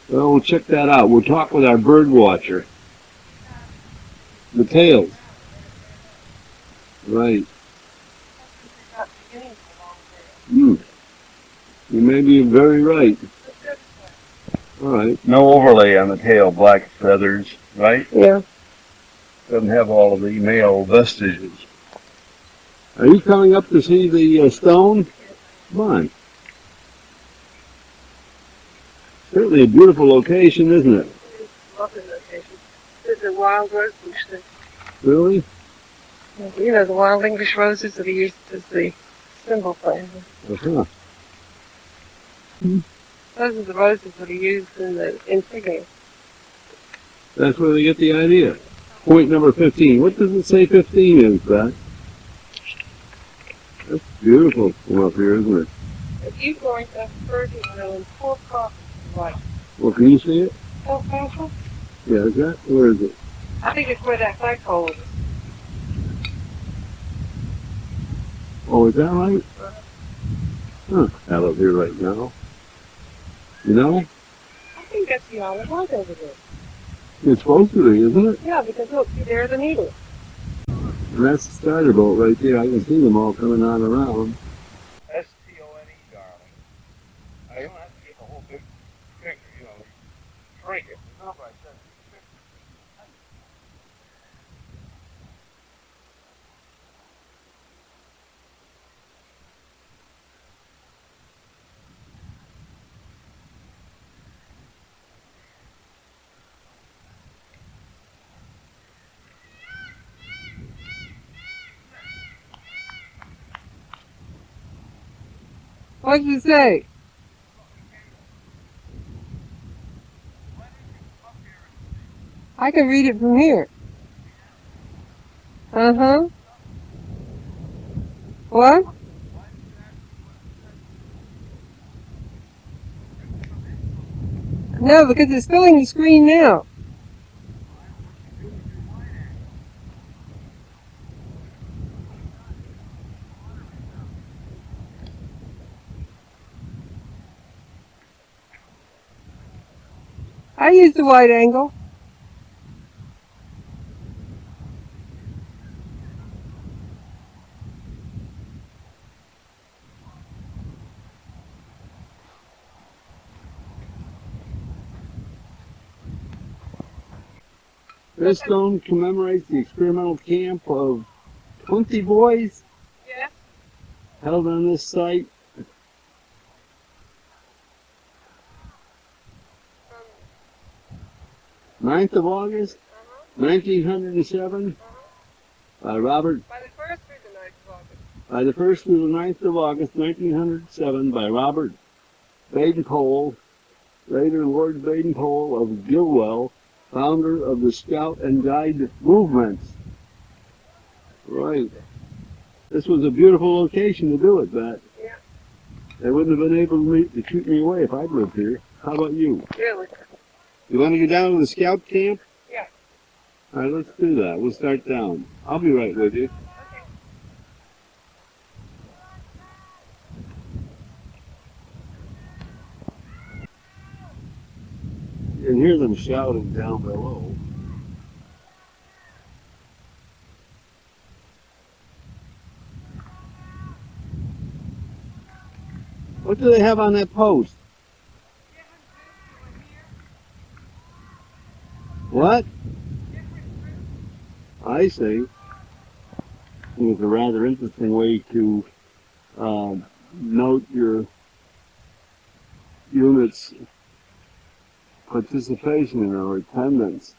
Well, we'll check that out. We'll talk with our bird watcher. The tails. Right. You may be very right. All right. No overlay on the tail, black feathers, right? Yeah. Doesn't have all of the male vestiges. Are you coming up to see the stone? Come on. Certainly a beautiful location, isn't it? Lovely location. This is a wild rose bush thing. Really? You know, the wild English roses that are used as the symbol plant. Uh-huh. Those are the roses that are used in the insignia. That's where they get the idea. Point number 15. What does it say 15 is, that? That's beautiful from up here, isn't it? If you going to Birdie Mill and pour coffee, right? Well, can you see it? Oh, Castle? Yeah, is that? Where is it? I think it's where that flagpole is. Oh, is that right? Huh. Out up here right now. You know? I think that's the olive light over there. It's supposed to be, isn't it? Yeah, because look, there's the needle. And that's the starter boat right there. I can see them all coming on around. S-T-O-N-E, darling. I don't have to get the whole big picture, you know, shrink it. Not like that. What did it say? I can read it from here. Uh-huh. What? No, because it's filling the screen now. I use the wide angle. This stone commemorates the experimental camp of 20 boys Yeah. held on this site. 9th of August, 1907, by Robert. By the 1st through the 9th of August. By the 1st through the 9th of August, 1907, by Robert Baden-Powell, later Lord Baden-Powell of Gilwell, founder of the Scout and Guide movements. Right. This was a beautiful location to do it, Bat. Yeah. They wouldn't have been able to shoot me away if I'd lived here. How about you? Really? You want to go down to the scout camp? Yeah. All right, let's do that. We'll start down. I'll be right with you. Okay. You can hear them shouting down below. What do they have on that post? What? I see. It was a rather interesting way to note your unit's participation or attendance.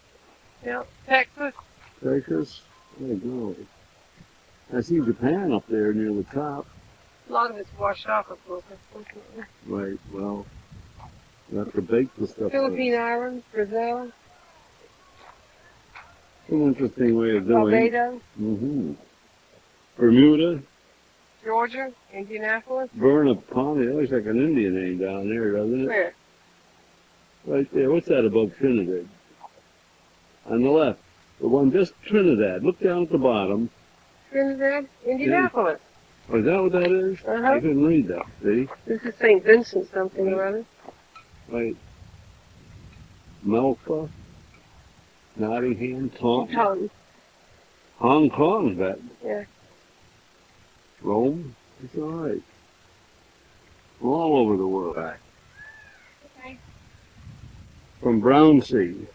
Yeah, Texas. Texas. There you go. I see Japan up there near the top. A lot of it's washed off, of course, unfortunately. Right. Well, you have to bake the stuff. Philippine Islands, Brazil, An interesting way of doing. Barbados, Mm-hmm. Bermuda. Georgia, Indianapolis. Burn upon it. It looks like an Indian name down there, doesn't it? Where? Right there. What's that above Trinidad? On the left. The one just Trinidad. Look down at the bottom. Trinidad, Indianapolis. Oh, is that what that is? I Uh-huh. couldn't read that. See? This is St. Vincent something or other. Right. Malta. Nottingham. Tom. Hong Kong, that. Yeah. Rome. It's all right. All over the world. Okay. From Brown Sea.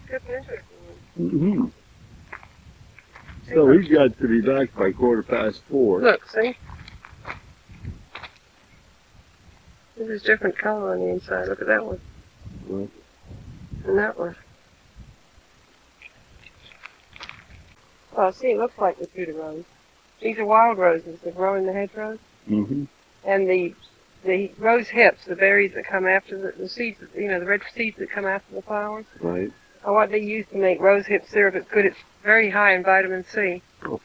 Good interesting. Mm-hmm. So we've got to be back by 4:15. Look, see? This is different color on the inside. Look at that one. Well, And that one. Oh, see, it looks like the Tudor rose. These are wild roses that grow in the hedgerows. mm-hmm. And the rose hips, the berries that come after the seeds, you know, the red seeds that come after the flowers, Right. are what they use to make rose hip syrup. It's good. It's very high in vitamin C. Oh.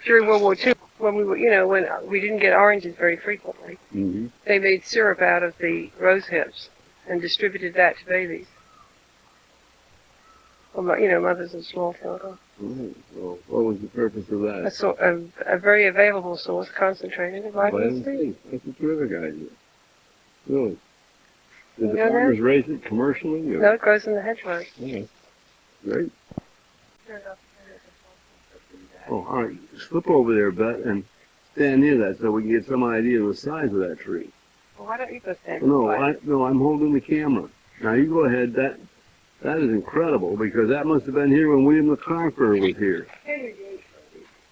During World War II, when we were, you know, when we didn't get oranges very frequently, Mm-hmm. they made syrup out of the rose hips and distributed that to babies. Well, you know, mothers of small children. Right. So what was the purpose of that? A very available source, concentrated in vitamin C. That's a terrific idea. Really. Did You the know that? farmers raise it commercially? Or? No, it grows in the hedgerows. Yeah. Great. Oh, all right. Slip over there, Bet, and stand near that so we can get some idea of the size of that tree. Well, why don't you go stand No, beside it? I'm holding the camera. Now you go ahead. That is incredible because that must have been here when William the Conqueror was here.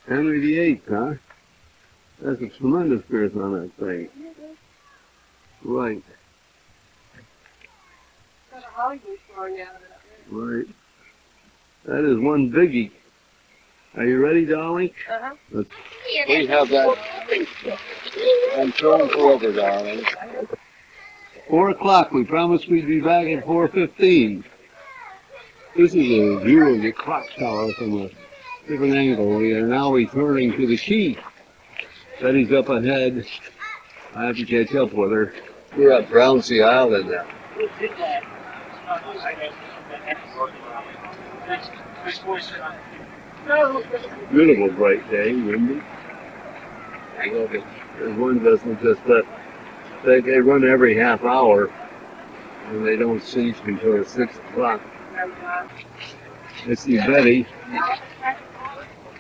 Henry VIII, huh? That's a tremendous girth on that thing. Right, Got a Hollywood growing out of it. right. That is one biggie. Are you ready, darling? Uh-huh. We have that. I'm throwing forever, darling. 4 o'clock. We promised we'd be back at 4:15. This is a view of the clock tower from a different angle. We are now returning to the key. Betty's up ahead. I have to catch up with her. We're at Brownsea Island now. Beautiful bright day, windy. I love it. There's one doesn't just they run every half hour and they don't cease until 6 o'clock. I see Betty.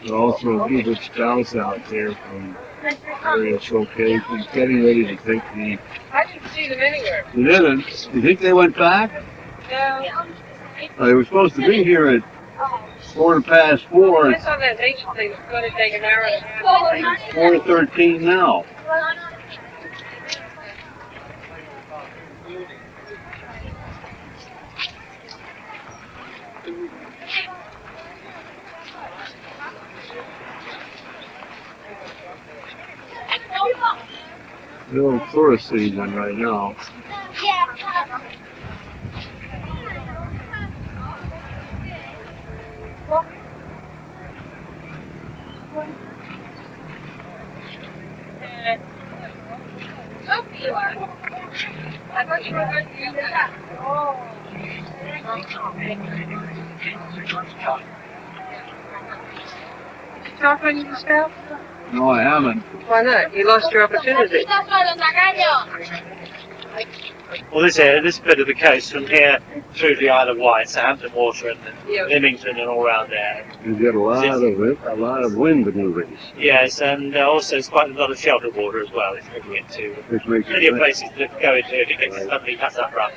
And also Hubert Strauss out there from various locations, getting ready to take the. I didn't see them anywhere. You didn't? You think they went back? No. They were supposed to be here at 4:15. I saw that ancient thing was going to take an hour and a half. 4:13 now. Little tourist season right now. I thought you were going to do that. Did you talk on your scalp? No, I haven't. Why not? You lost your opportunity. Well, this bit of the coast from here through the Isle of Wight, Southampton Water, and Yeah. Lymington, and all around there. You've got a lot of wind moving, Yes, and also it's quite a lot of sheltered water as well. If you can get to which makes plenty of it places to go into if it gets suddenly cuts up rough.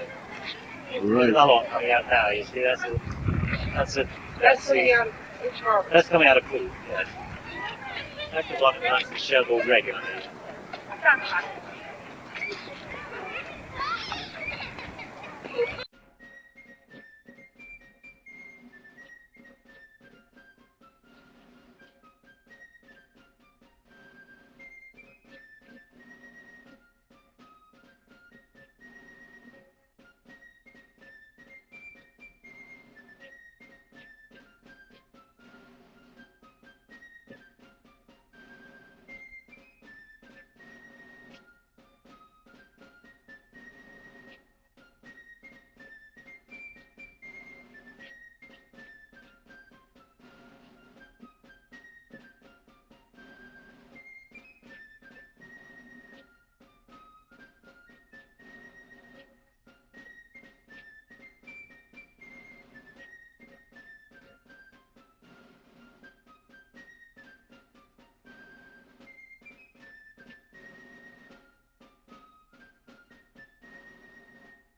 There's right. another one coming out now. You see, that's That's the which harbor? that's coming out of Poole. Yes. That's the one that likes to shovel regularly.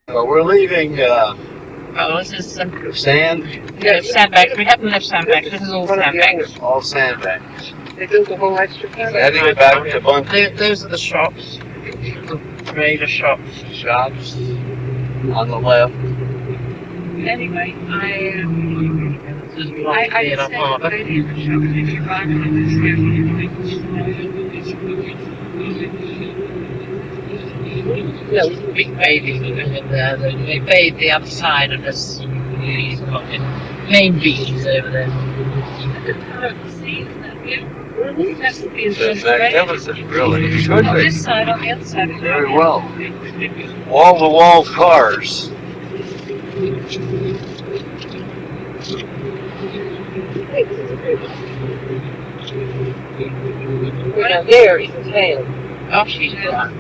We're leaving Oh, this is sand, sandbags. We haven't left sandbags. This is all sandbags. all sandbags. They built a whole extra cabin. Heading back to Bunker Those are the shops. The trailer shops. Shops on the left. Anyway, I This is I Whitefield said Harbour. go to the shop and if you buy Little big babies living in there. They bathe the other side of this main beach is over there. It's magnificent, really. Should On be. this side, on the other side. Very well. Wall-to-wall cars. Well, there is a tail. Oh, she's gone.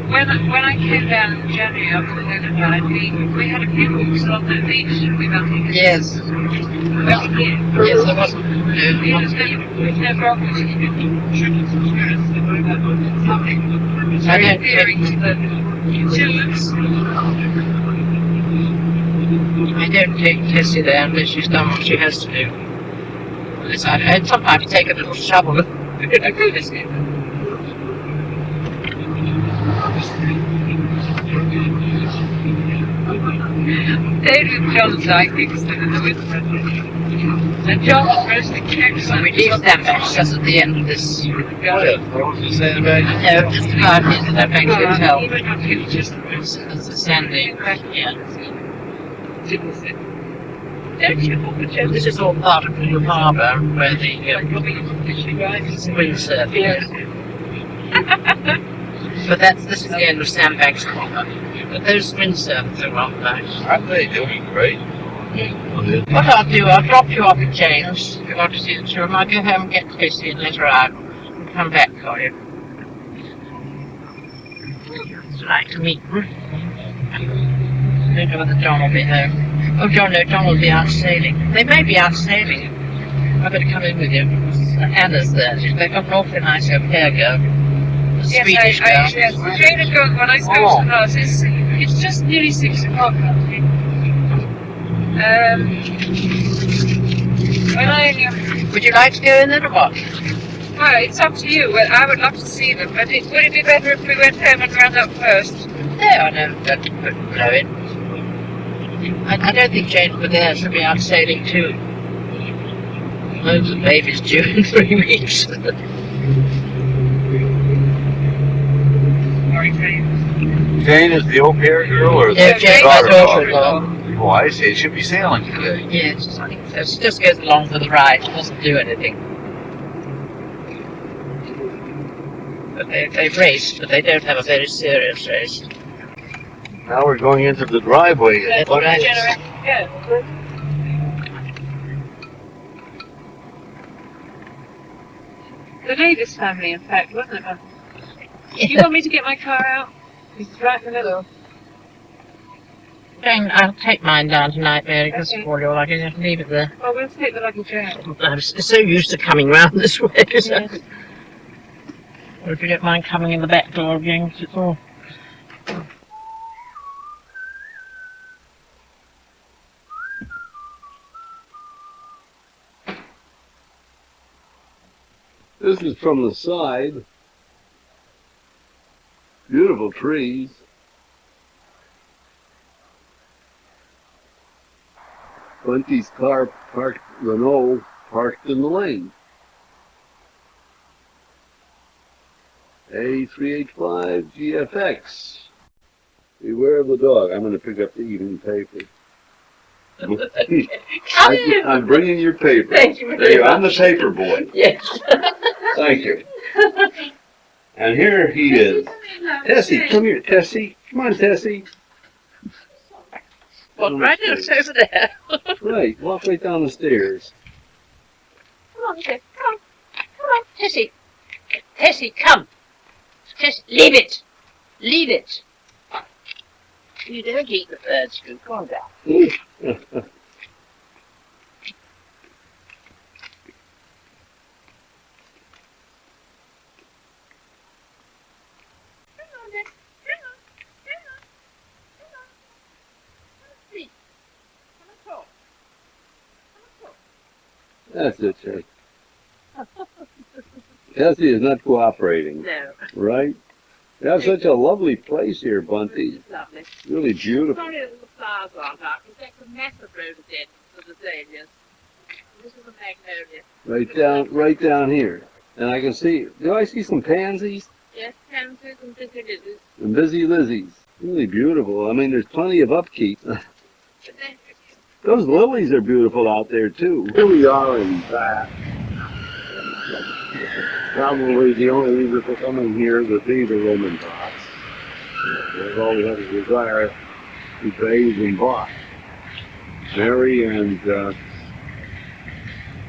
When I came down in January after the Lunar died, we had a few walks along the beach, didn't we, Bunty? Yes. Over here. Yes, there wasn't. There's no problems. I don't Referring to the tubes. I don't take Tessie there unless she's done what she has to do. And sometimes take a little shovel. David and John's sidekicks in the winter. And John was roasting cakes So we leave sandbags just at the end of this. What was the sandbag? No, just the gardens that makes you tell. Just It's a sandy. Yeah. don't you know the gentleman? This is all part of the harbour where the windsurf is. But this is the end of Sandbags Harbour. But those windsurfers are on that. Aren't they doing great? What I'll do, I'll drop you off at James if you want to see the room. I'll go home and get Chrissy and let her out and come back for you. It's like to meet them. I don't know whether John will be home. Oh, John, no, John will be out sailing. They may be out sailing. I better come in with you. Anna's there. They've got an awfully nice au pair girl. A Swedish girl. Yes, Jane had gone when I spoke to the nurse. It's just nearly 6 o'clock. When Would you like to go in there or what? well, it's up to you. Well, I would love to see them, but would it be better if we went home and ran up first? No, I don't know it. I don't think Jane would there. She'll be out sailing too. Loads of babies due in 3 weeks. Sorry, Jane. Jane is the au pair girl or Yeah, the Jane, my daughter-in-law. Oh, I see. It should be sailing today. Yes, I think so. She just goes along for the ride. She doesn't do anything. But they race, but they don't have a very serious race. Now we're going into the driveway. That's right. Yeah. The Davis family, in fact, wasn't it? Do you want me to get my car out? It's right in the middle. Jane, I'll take mine down tonight, Mary, because Okay. for your luggage, just leave it there. Well, we'll take the luggage out. I'm so used to coming round this way. So. Yes. Or if you don't mind coming in the back door again, 'cause it's all. This This is from the side. Beautiful trees. Bunty's car parked, Renault parked in the lane. A385 GFX. Beware of the dog. I'm going to pick up the evening paper. I'm bringing your paper. Thank you There very you are. I'm the much. paper boy. Yes. Thank you. And here he is. Tessie, come here, Tessie. Come on, Tessie. Walk right over there. Right, walk right down the stairs. Come on, Tessie. Come on. Come on, Tessie. Tessie, come. Tessie, leave it. Leave it. You don't eat the third screw. Come on down. That's it, Tessie. Tessie is not cooperating, No. right? You have such a lovely place here, Bunty. It's lovely. Really beautiful. Sorry that the flowers aren't up. It's a massive rhododendron for the azaleas. This is a magnolia. Right down here. And I can see, do I see some pansies? Yes, pansies and busy lizards. And busy lizzies. Really beautiful. I mean, there's plenty of upkeep. Those lilies are beautiful out there, too. Here we are in fact. Probably the only reason for coming here to see the Roman baths. They've always had a desire to bathe in baths. Mary and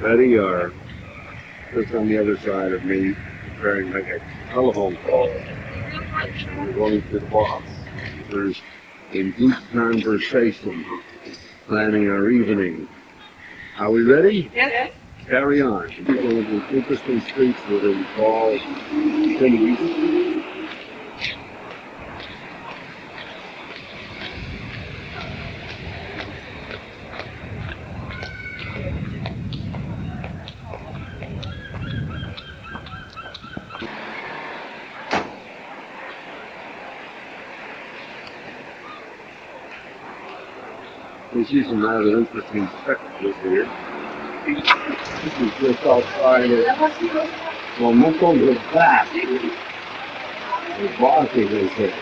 Betty are just on the other side of me, preparing to make a telephone call. And we're going to the baths. There's in deep conversation, planning our evening. Are we ready? Yes. Carry on. One of the interesting streets that involve cities. We see some rather interesting spectacles here. This is just outside of Momentum is back. The bossy is here.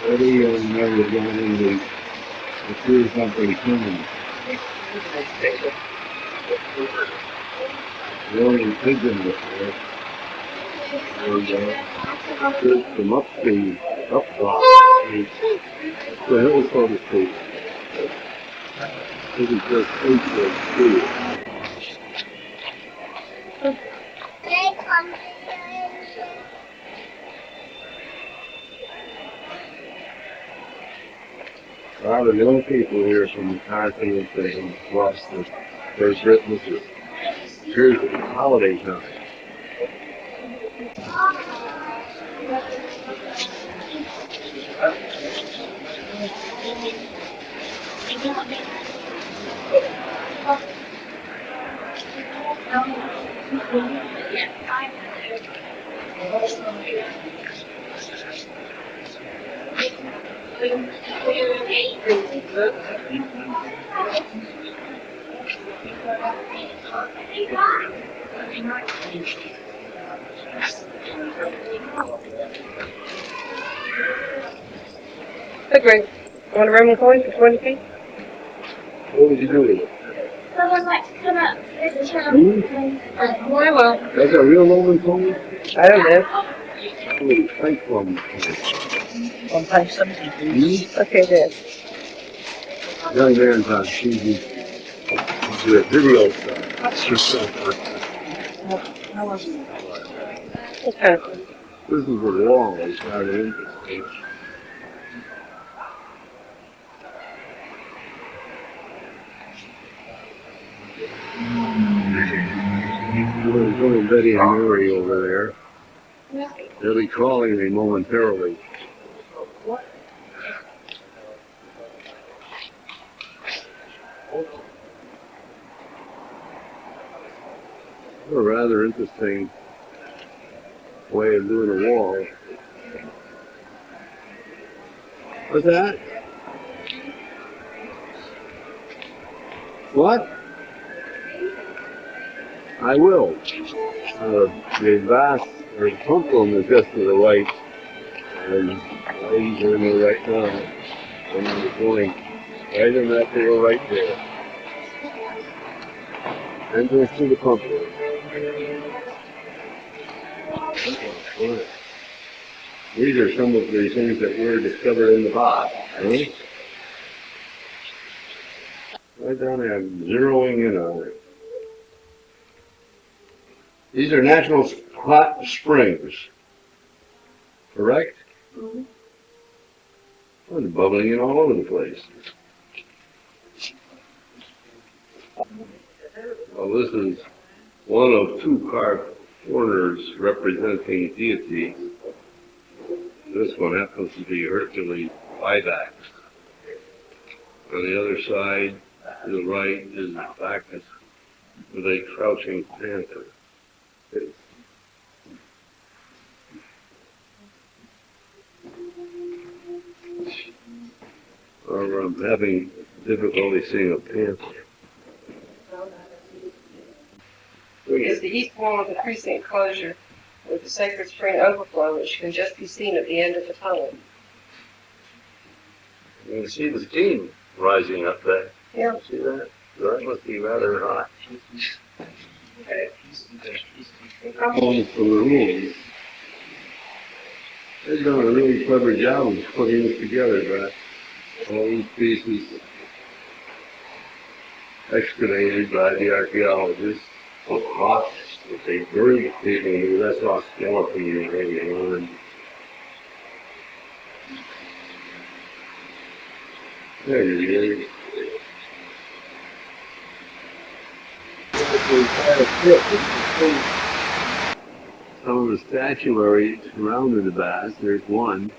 Eddie and Mary are going in to see something coming. William Pigeon was there. And there's some up the hill, so to speak. This is just April 2. A lot of young people here from the continent that have crossed the Great Britain. This appears to be holiday time. Hey, Greg. You want a Roman coin for 20 feet? What would you do with it? Someone likes to come up. There's a channel. Why, well, That's a real Roman coin? I don't know. Holy fake Roman On page 17. Okay, there. coin. Young man's on TV. Do a video stuff. That's your son. Okay. This is a wall. It's rather interesting. There's only Betty and Mary over there. They'll be calling me momentarily. a rather interesting way of doing a wall. What's that? What? I will. The vase or the pump room is just to the right. And ladies are in there right now. And I'm going right in that door right there. Entrance to the pump room. These are some of the things that were discovered in the box. Right? Right down there, I'm zeroing in on it. These are natural hot springs, correct? Mm-hmm. Well, they're bubbling in all over the place. Well, this is one of two carved corners representing deities. This one happens to be Hercules Vivax. On the other side, to the right, is Bacchus with a crouching panther. Or I'm having difficulty seeing a panther. It's the east wall of the precinct closure with the sacred spring overflow, which can just be seen at the end of the tunnel. You can see the steam rising up there. Yeah. See that? That must be rather hot. Okay. Calling for the rules. They've done a really clever job of putting this together, but all these pieces excavated by the archaeologists of rocks that they buried people in. That's all skeleton hanging on. There it is. Some of the statuary surrounding the baths. There's one.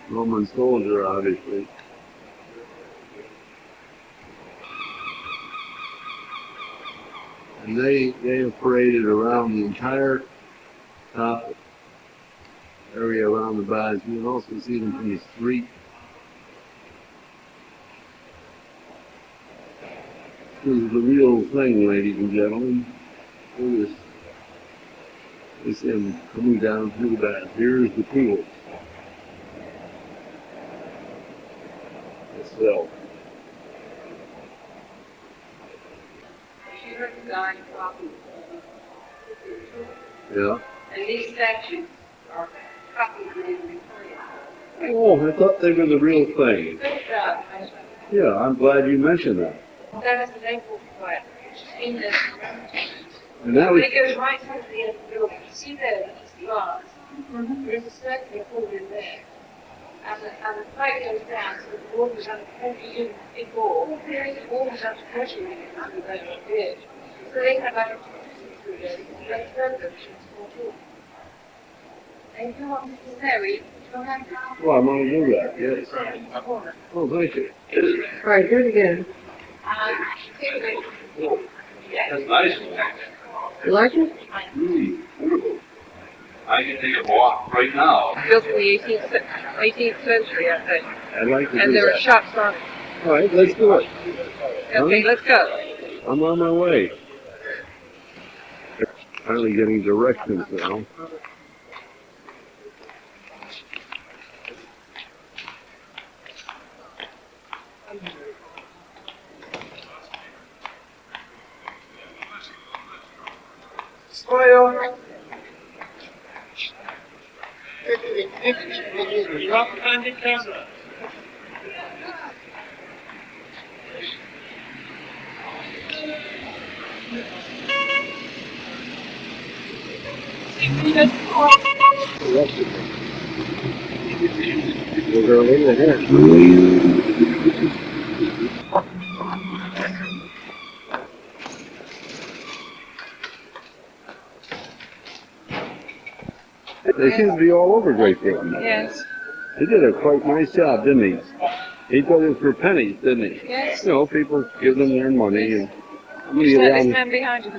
Roman soldier, obviously. And they have paraded around the entire top area around the baths. You can also see them from the street. This is the real thing, ladies and gentlemen. Look at this. This is him coming down through the bath. Here's the pool itself. She heard the guy talking. Yeah. And these statues are copies of the Victoria. Oh, I thought they were the real thing. Good job. Yeah, I'm glad you mentioned that. That is the name for it. In the And that was, it goes right through the end of the building. You see there, it's glass. There's a circular hole in there. And the pipe goes down, so the water is under pressure, big ball. The water is under pressure in it, under the bridge. So they have like a through there, they turn them to and you want to Mary, you'll have to. well, I'm going to do that, yes. Oh, thank you. All right, do it again. That's nice. You like it? I can take a walk right now. Built in the 18th century, I think. I'd like to And do there are that. shops on it. All right, let's do it. Okay, let's go. I'm on my way. Finally getting directions now. Spoil. Rock-handed camera. We're going to leave it here. They seem to be all over Great Britain. Yes. He did a quite nice job, didn't he? He did it for pennies, didn't he? Yes. You know, people give them their money and me Just get let this around. man behind you.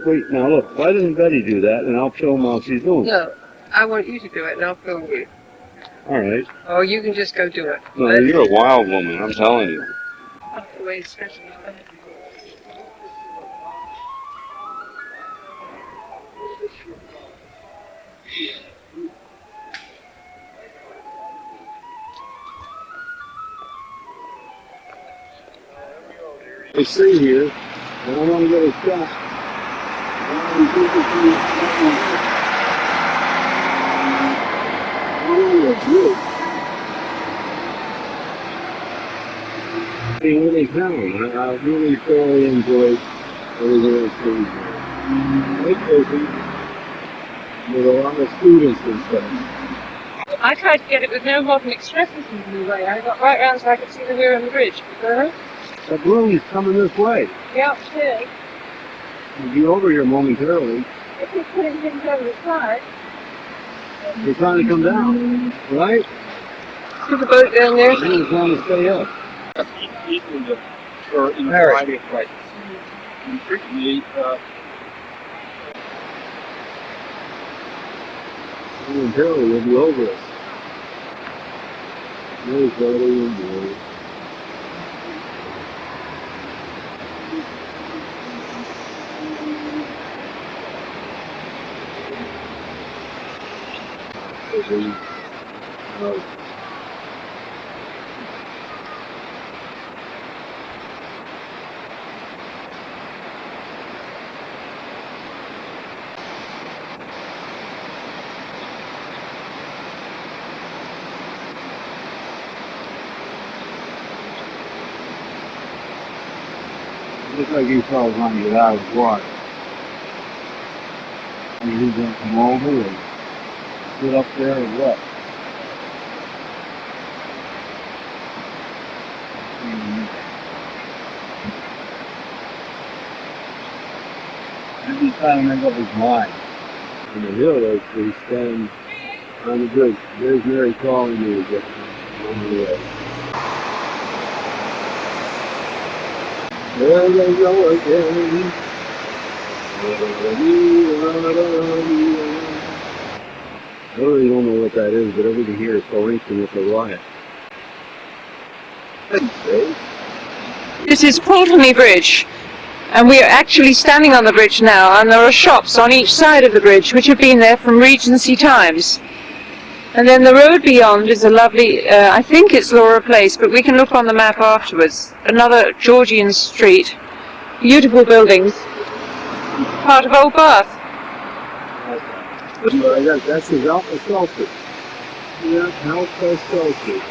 Wait, now look, why doesn't Betty do that, and I'll film while she's doing it? No, I want you to do it, and I'll film you. All right. Or you can just go do it. No, you're a wild woman, I'm telling you. That's the way it's supposed to be done. They stay here, and I want to get a shot. Hey, what they found? I really thoroughly enjoyed everything that's going on. Lake open with a lot of students and stuff. I tried to get it with no modern expresses in the way. I got right round so I could see the rear of the bridge. The balloon's coming this way. Yeah, sure. We'll be over here momentarily. If you're putting things over the side. They're trying to come down, right? See the boat down there? They're trying to stay up. Or in a variety of places. And frequently, Momentarily, we'll be over us. There's Betty and Boy. Looks like he fell trying to get out of the water. And he's going to come over and sit up there or what? He's trying to make up his mind. On the hill, they stand on the bridge. There's Mary calling me again on the way. There they go again. I really don't know what that is, but everything here is coincident with the riot. This is Pulteney Bridge, and we are actually standing on the bridge now, and there are shops on each side of the bridge which have been there from Regency times. And then the road beyond is a lovely, I think it's Laura Place, but we can look on the map afterwards. Another Georgian street, beautiful buildings, part of Old Bath. That's his Alpha Seltzer. Yeah, Alpha Seltzer.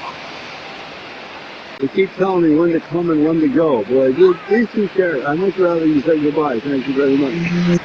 They keep telling me when to come and when to go. Boy, these two care. I'd much rather you say goodbye. Thank you very much.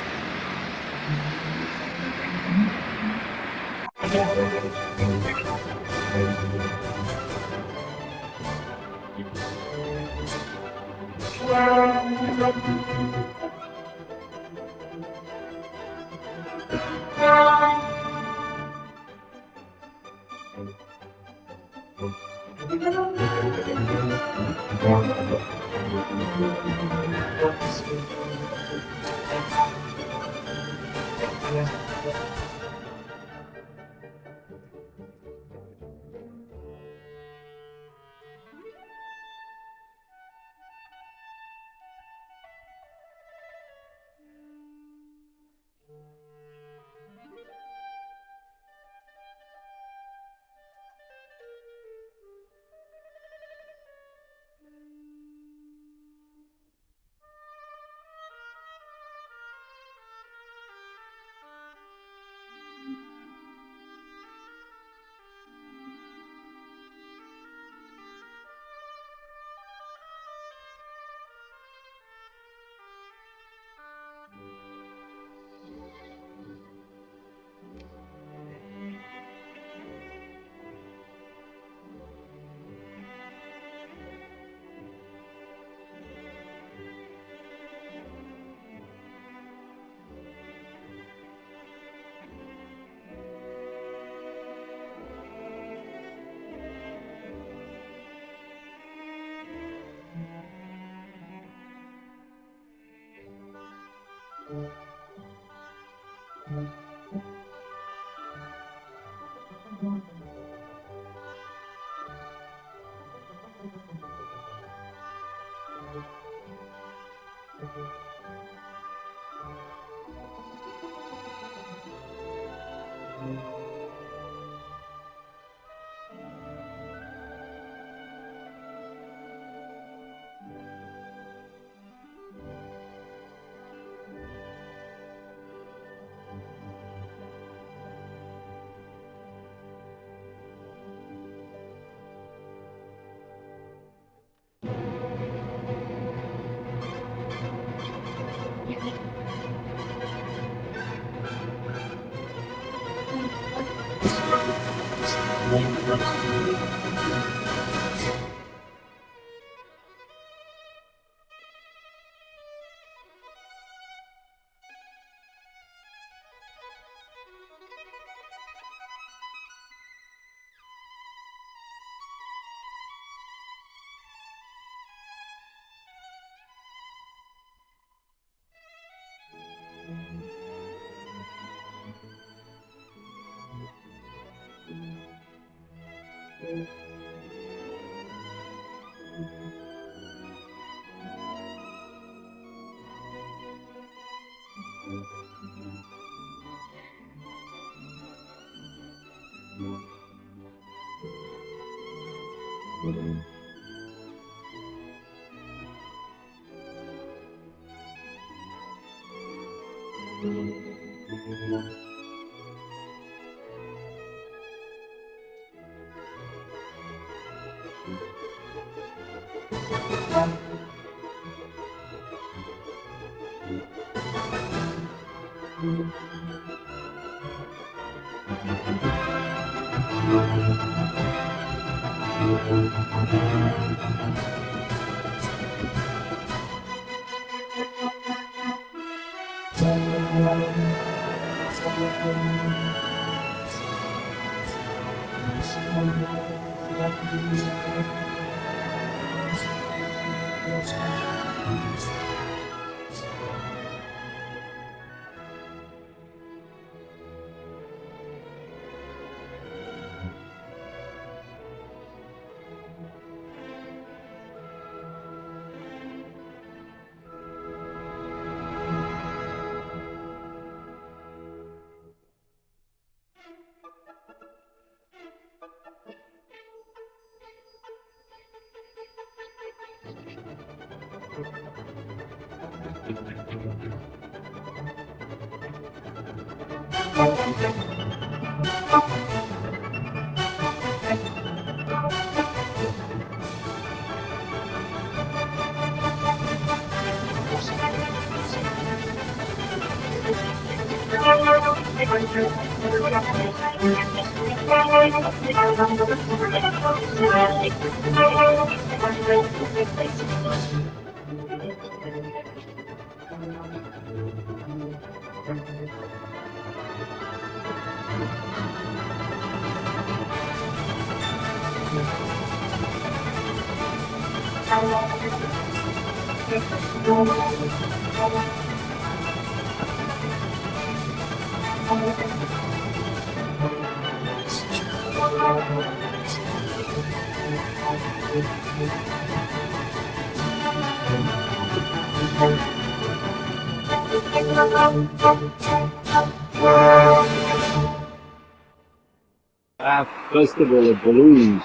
Festival of balloons.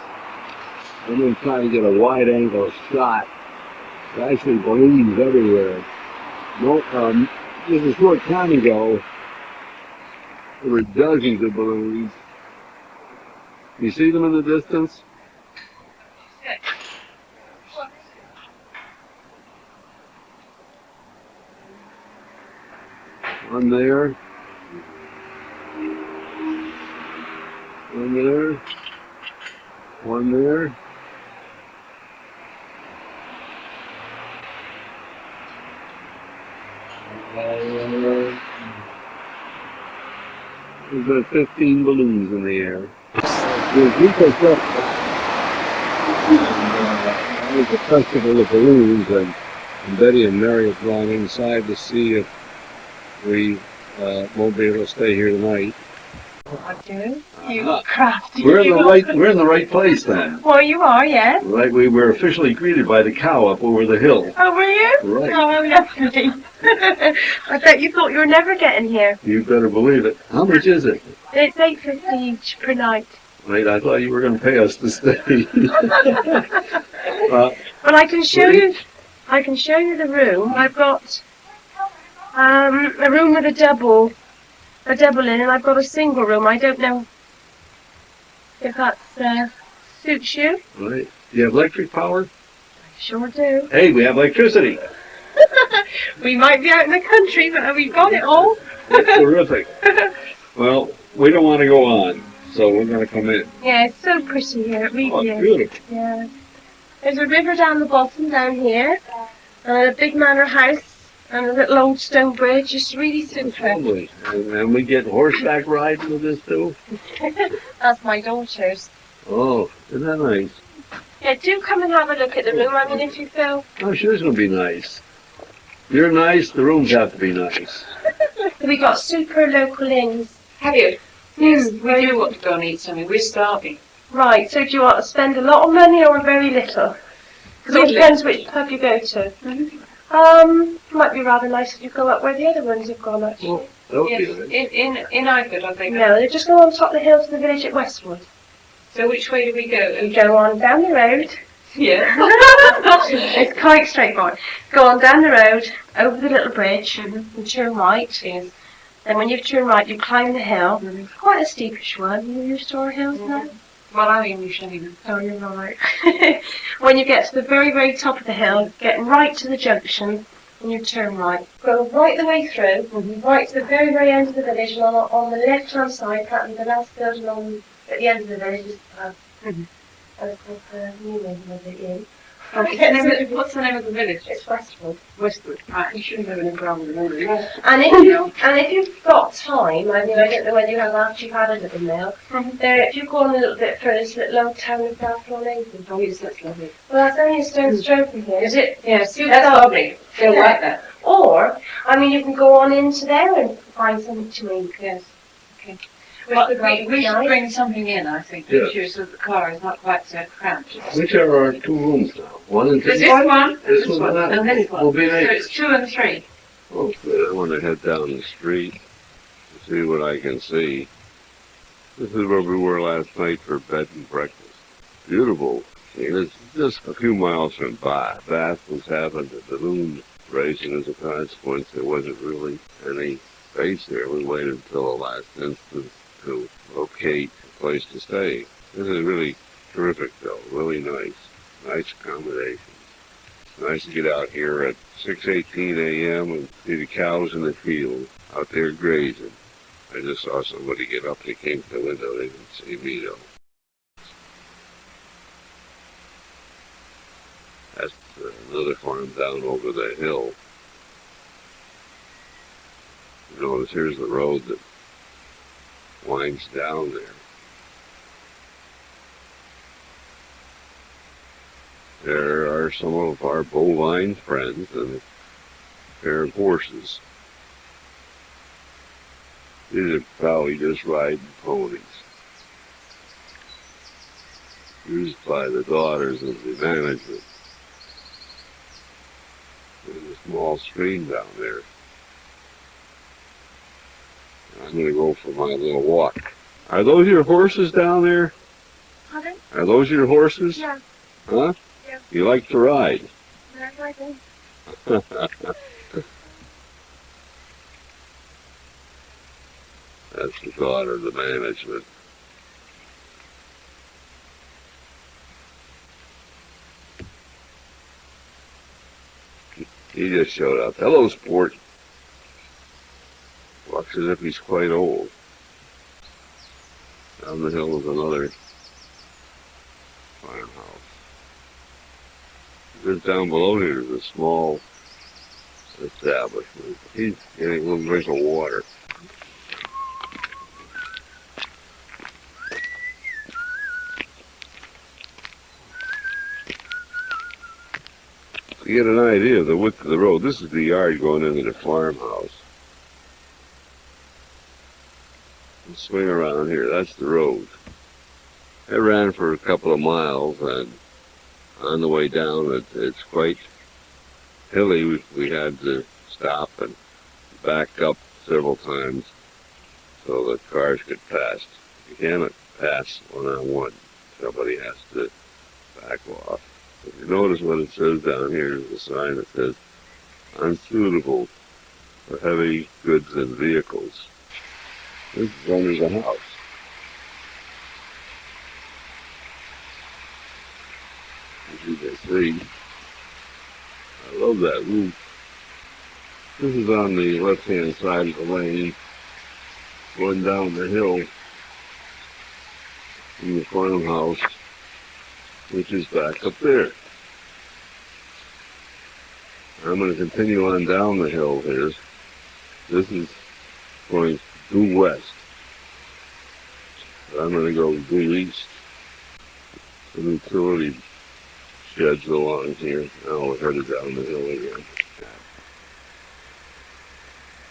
I'm going to try to get a wide angle shot. There's actually balloons everywhere. No, just a short time ago, there were dozens of balloons. You see them in the distance? One there. One there. One there. There's about 15 balloons in the air. It was a festival of balloons, and Betty and Mary have gone inside to see if we won't be able to stay here tonight. I do. You Uh-huh. crafty. We're in the right place then. Well, you are, yes. Right, we were officially greeted by the cow up over the hill. Oh, were you? Right. Oh, lovely. I bet you thought you were never getting here. You better believe it. How much is it? It's $8.50 each per night. Wait, I thought you were going to pay us to stay. But I can show you. I can show you the room. I've got a room with a double in, and I've got a single room. I don't know if that suits you. Right. Do you have electric power? I sure do. Hey, we have electricity. We might be out in the country, but we've got it all. That's terrific. Well, we don't want to go on, so we're going to come in. Yeah, it's so pretty here. It Oh, really it's is. beautiful. Yeah. There's a river down the bottom down here, and a big manor house, and a little old stone bridge. It's really super. Lovely. And we get horseback riding with this too? That's my daughter's. Oh, isn't that nice? Yeah, do come and have a look at the room. I mean, if you feel. I'm sure it's going to be nice. You're nice, the rooms have to be nice. We got super local inns. Have you? Yes, We do want to go and eat something. We're starving. Right, so do you want to spend a lot of money or very little? Because it Lovely. depends which pub you go to. Might be rather nice if you go up where the other ones have gone, actually. Well, that would Yes, be nice. in Idford, I think. No, they just go on top of the hill to the village at Westwood. So which way do we go? You go on down the road. Yeah. It's quite straightforward. Go on down the road, over the little bridge, and turn right. Yes. Then when you turn right, you climb the hill. Mhm. Quite a steepish one. You used to our hills now? Well, I'm English anyway. Oh, you're right. When you get to the very, very top of the hill, getting right to the junction, and you turn right. Go right the way through, right to the very, very end of the village, and on the left-hand side, practically the last building at the end of the village is the pub. Mhm. And it's called the New Inn of the Inn. What's the name of the village? It's Westwood. Westwood. Right, you shouldn't have an problem remembering. And if you've got time, I mean, I don't know whether you have after you've had a little meal. There, if you go on a little bit further, this little old town of Balfour-Nathan. Oh, yes, that's lovely. Well, that's only a stone's throw from here. Is it? Yes, Good that's stuff. lovely. They'll Yeah. like that. Or, I mean, you can go on into there and find something to eat. Yes. Okay. Well, We should nice. bring something in, I think, Yeah. pictures so the car is not quite so cramped. Which are our two rooms now? One and two? There's this one, This this one, one, that and this one. will be So nice. it's 2 and 3. Oh, good. I want to head down the street to see what I can see. This is where we were last night for bed and breakfast. Beautiful. It's just a few miles from Bath. Bath was having the balloon racing as a consequence. There wasn't really any space there. We waited until the last instant to locate a place to stay. This is really terrific though. Really nice. Nice accommodations. Nice to get out here at 6:18 a.m. and see the cows in the field out there grazing. I just saw somebody get up. They came to the window. They didn't see me though. That's another farm down over the hill. You notice here's the road that winds down there. There are some of our bovine friends and a pair of horses. These are probably just riding ponies. Used by the daughters of the management. There's a small stream down there. I'm going to go for my little walk. Are those your horses down there? Pardon? Are those your horses? Yeah. Huh? Yeah. You like to ride? Yes, I do. That's the daughter of the management. He just showed up. Hello, sport. Walks as if he's quite old. Down the hill is another farmhouse. Just down below here is a small establishment. He's getting a little drink of water. To get an idea of the width of the road, this is the yard going into the farmhouse. and swing around here. That's the road. I ran for a couple of miles, and on the way down, it's quite hilly. We had to stop and back up several times so that cars could pass. You cannot pass one-on-one. Somebody has to back off. If you notice what it says down here, there's a sign that says, unsuitable for heavy goods and vehicles. This is under the house. As you can see, I love that roof. This is on the left-hand side of the lane, going down the hill in the farmhouse, which is back up there. I'm going to continue on down the hill here. This is going due west. I'm going to go due east. The utility sheds along here. Now we're headed down the hill again.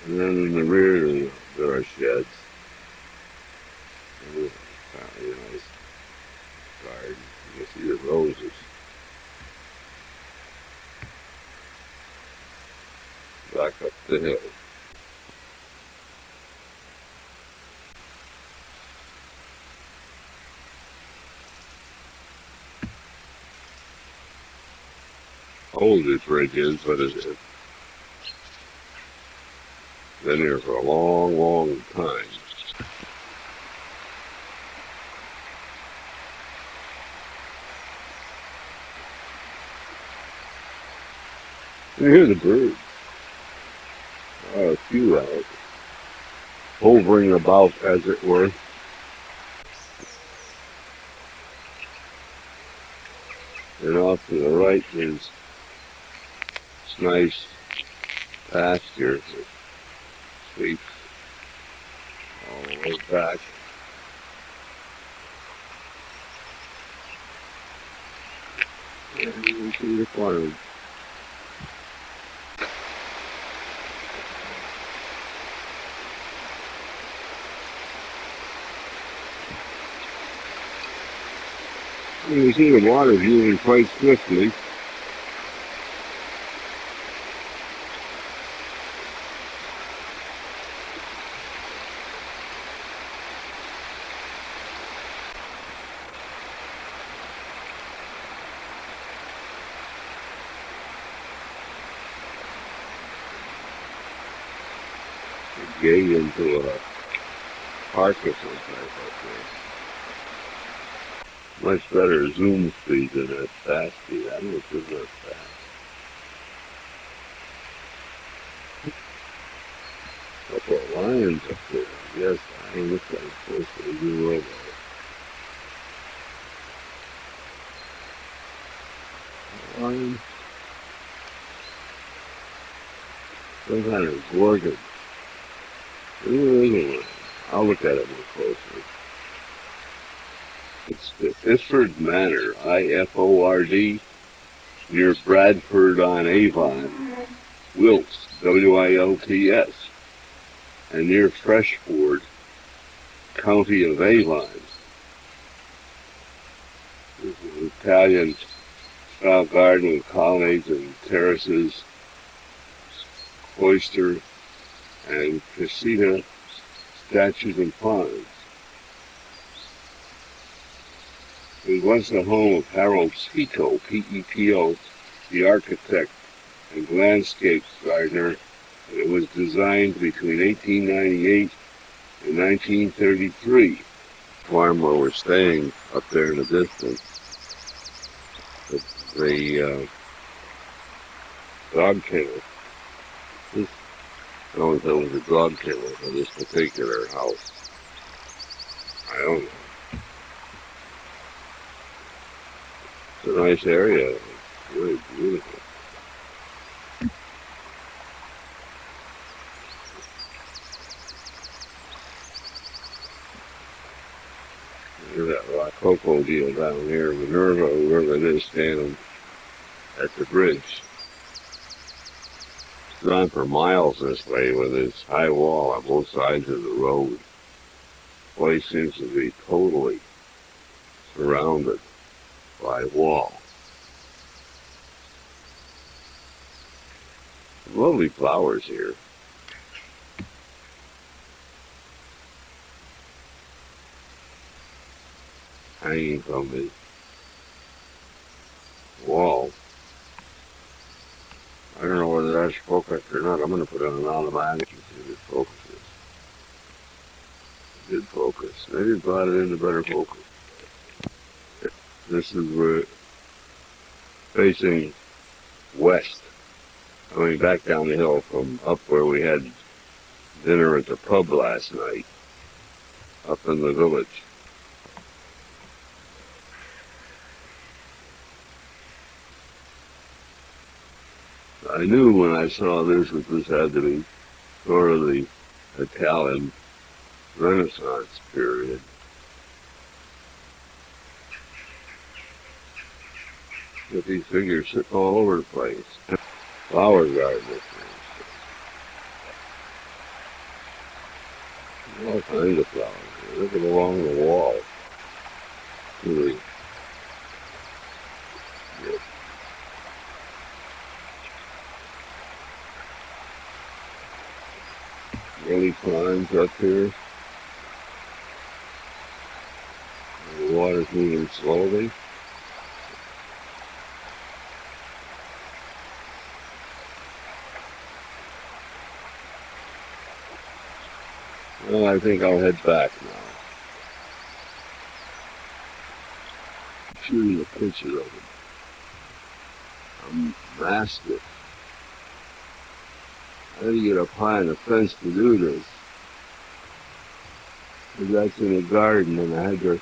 And then in the rear there are sheds. And a nice garden. You can see the roses. Back up the hill. How old this bridge is, but it's been here for a long, long time. You hear the birds. A few out, hovering about, as it were. And off to the right is this nice pasture that sweeps all the way back. And you can see the farm. You can see the water moving quite swiftly. Gate into a park or something like that. Much better zoom speed than that fast speed. I don't know if it's that fast. A couple of lions up there. Yes, I look like close to the road. Lion. Some kind of gorgon. I'll look at it more closely. It's the Iford Manor, I-F-O-R-D, near Bradford on Avon, Wilts, W-I-L-T-S, and near Freshford, County of Avon. There's an Italian style garden with colonnades and terraces, cloister, and casita, statues and ponds. It was once the home of Harold Peto, P-E-T-O, the architect and landscape gardener, and it was designed between 1898 and 1933. Farm where we're staying up there in the distance. The dog kennel. I don't know if there was a dog kennel for this particular house. I don't know. It's a nice area. It's really beautiful. Look at that Rococo deal down here. Minerva, wherever it is, standing at the bridge. It's gone for miles this way with this high wall on both sides of the road. place seems to be totally surrounded by wall. Lovely flowers here. Hanging from the wall. I don't know whether that's focused or not. I'm going to put it on automatic and see if it focuses. Good focus. Maybe it brought it into better focus. This is where facing west. Coming back down the hill from up where we had dinner at the pub last night. Up in the village. I knew when I saw this that this had to be sort of the Italian Renaissance period. But these figures sit all over the place. Flower garden. All kinds of flowers. Look at along the wall. Really. Yeah. Really climbs up here. The water's moving slowly. Well, I think I'll head back now. Shooting a picture of it. I'm master. I had to get up high on the fence to do this. Because that's in the garden and I had to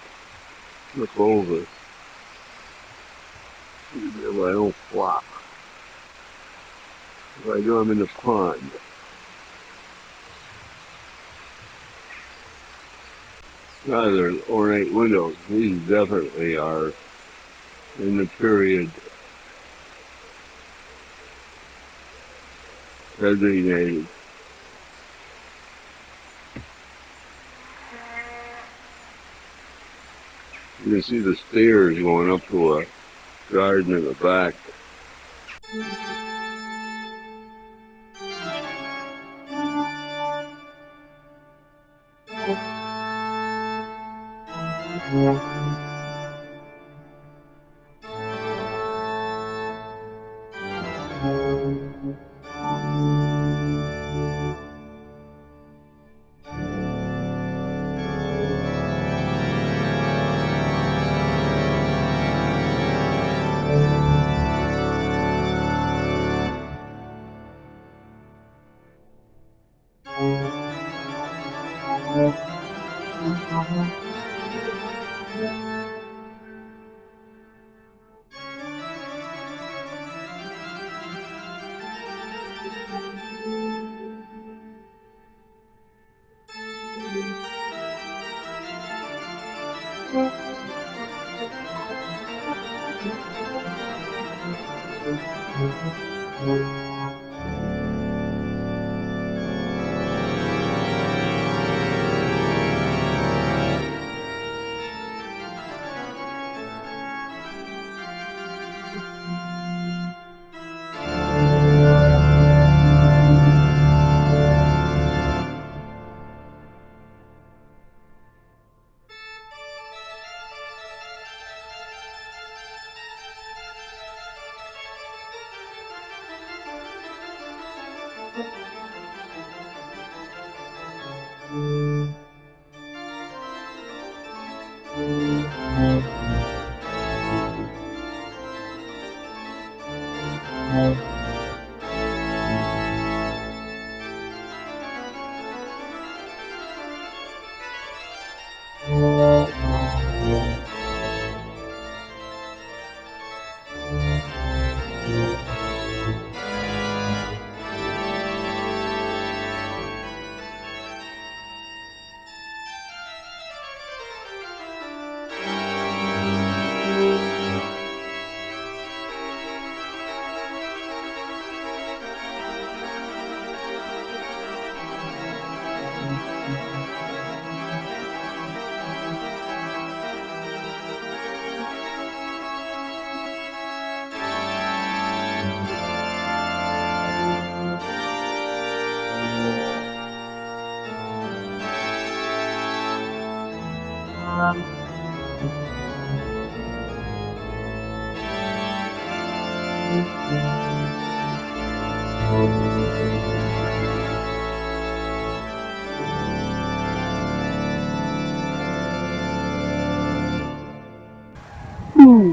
look over. I don't flop. If I do, I'm in the pond. Rather ornate windows. These definitely are in the period designated. You can see the stairs going up to a garden in the back.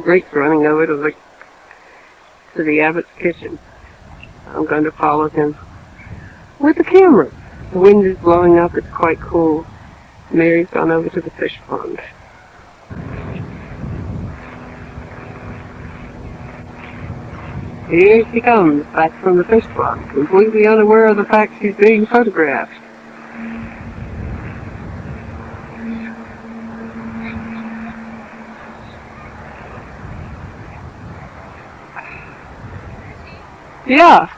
Drake's running over to the Abbott's kitchen. I'm going to follow him with the camera. The wind is blowing up. It's quite cool. Mary's gone over to the fish pond. Here she comes, back from the fish pond, completely unaware of the fact she's being photographed. Yeah.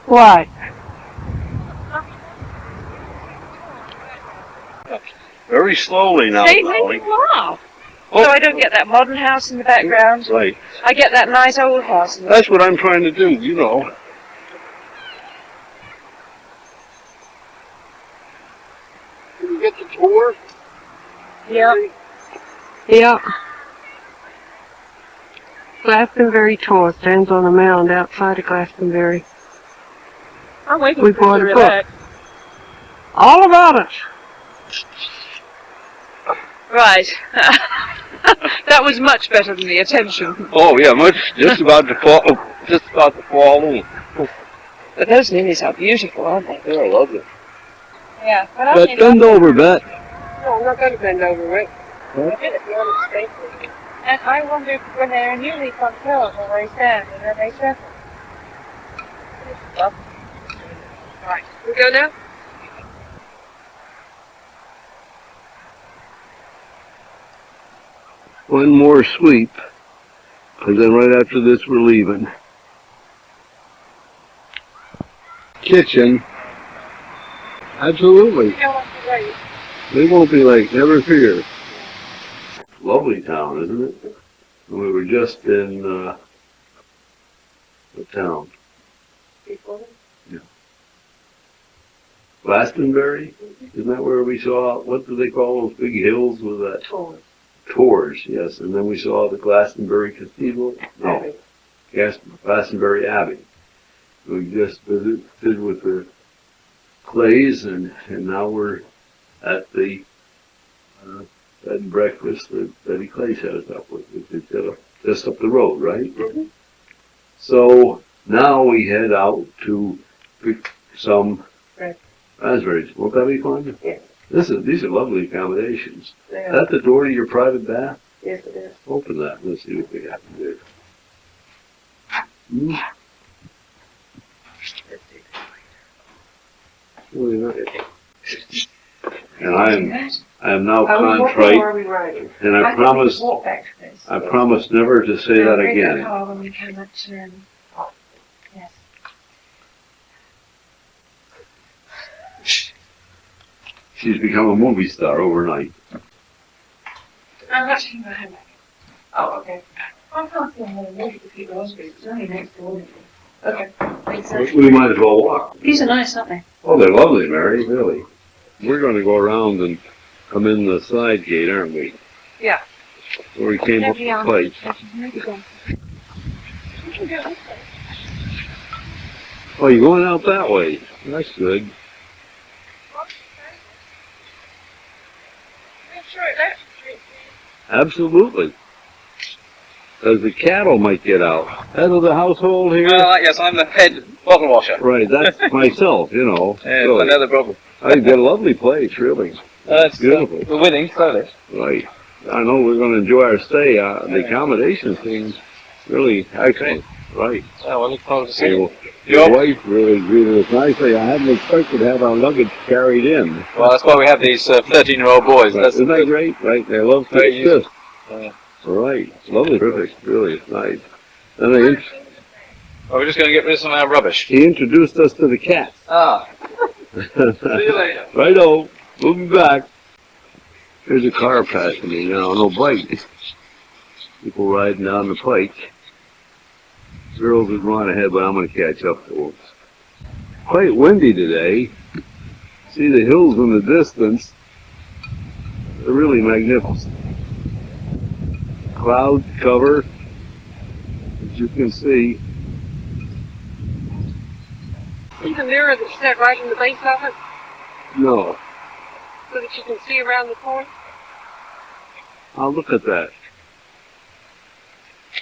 Why? Very slowly now, They Molly. make me laugh. So I don't get that modern house in the background. Right. I get that nice old house. In the That's what I'm trying to do, you know. Did you get the tour? Yep. Yep. Glastonbury tour stands on a mound outside of Glastonbury. I'm waiting We for bought you to a book. relax. All about it. Right. That was much better than the attention. Oh yeah, just about to fall in. But those lilies are beautiful, aren't they? They're lovely. Yeah. But Bet, bend over, Bet. No, I'm not going to bend over, Rick. Huh? I did it the other safely. And I wonder when they're newly controlled when they stand and then they settle. Right. We go now? One more sweep, and then right after this we're leaving. Kitchen. Absolutely. They won't be late, never fear. Lovely town, isn't it? We were just in the town. Yeah. Glastonbury? Isn't that where we saw, what do they call those big hills with that? Tors, yes. And then we saw the Glastonbury Cathedral. No, Glastonbury Abbey. We just visited with the Clays, and now we're at the bed and breakfast that Betty Clay set us up with. It's just up the road, right? Mm-hmm. So now we head out to pick some raspberries. Won't that be fun? Yes. These are lovely accommodations. They Is that the door to your private bath? Yes, it is. Open that. Let's see what we have there. Hmm? Really nice. And I am now contrite, and I promise never to say that again. She's become a movie star overnight. I'm not taking my handbag. Oh, okay. I'm not going to look at the people on the street. It's only next door. Okay. We might as well walk. These are nice, aren't they? Oh, they're lovely, Mary, really. We're going to go around and come in the side gate, aren't we? Yeah. Where we came up the place. Oh, you're going out that way. That's good. Absolutely. Because the cattle might get out. Head of the household here? Yes, I'm the head bottle washer. Right, that's myself, you know. Yeah, really. Another problem. I've got a lovely place, really. It's beautiful. We're winning slowly. Right. I know we're going to enjoy our stay. The accommodation seems really excellent. Right. Oh, I look forward to seeing you. Your wife really greeted us nicely. I hadn't expected to have our luggage carried in. Well, that's why we have these 13-year-old boys. Right. Isn't that great? Right. They love to Very assist. Right. It's lovely. Terrific. Really, it's nice. And they we're just going to get rid of some of our rubbish. he introduced us to the cats. Ah. See you later. Righto. Moving back. There's a car passing me now. No bike. People riding down the pike. Girls have run ahead, but I'm going to catch up to them. Quite windy today. See the hills in the distance. They're really magnificent. Cloud cover, as you can see. See the mirror that's set right in the base of it, No, so that you can see around the corner? I'll look at that.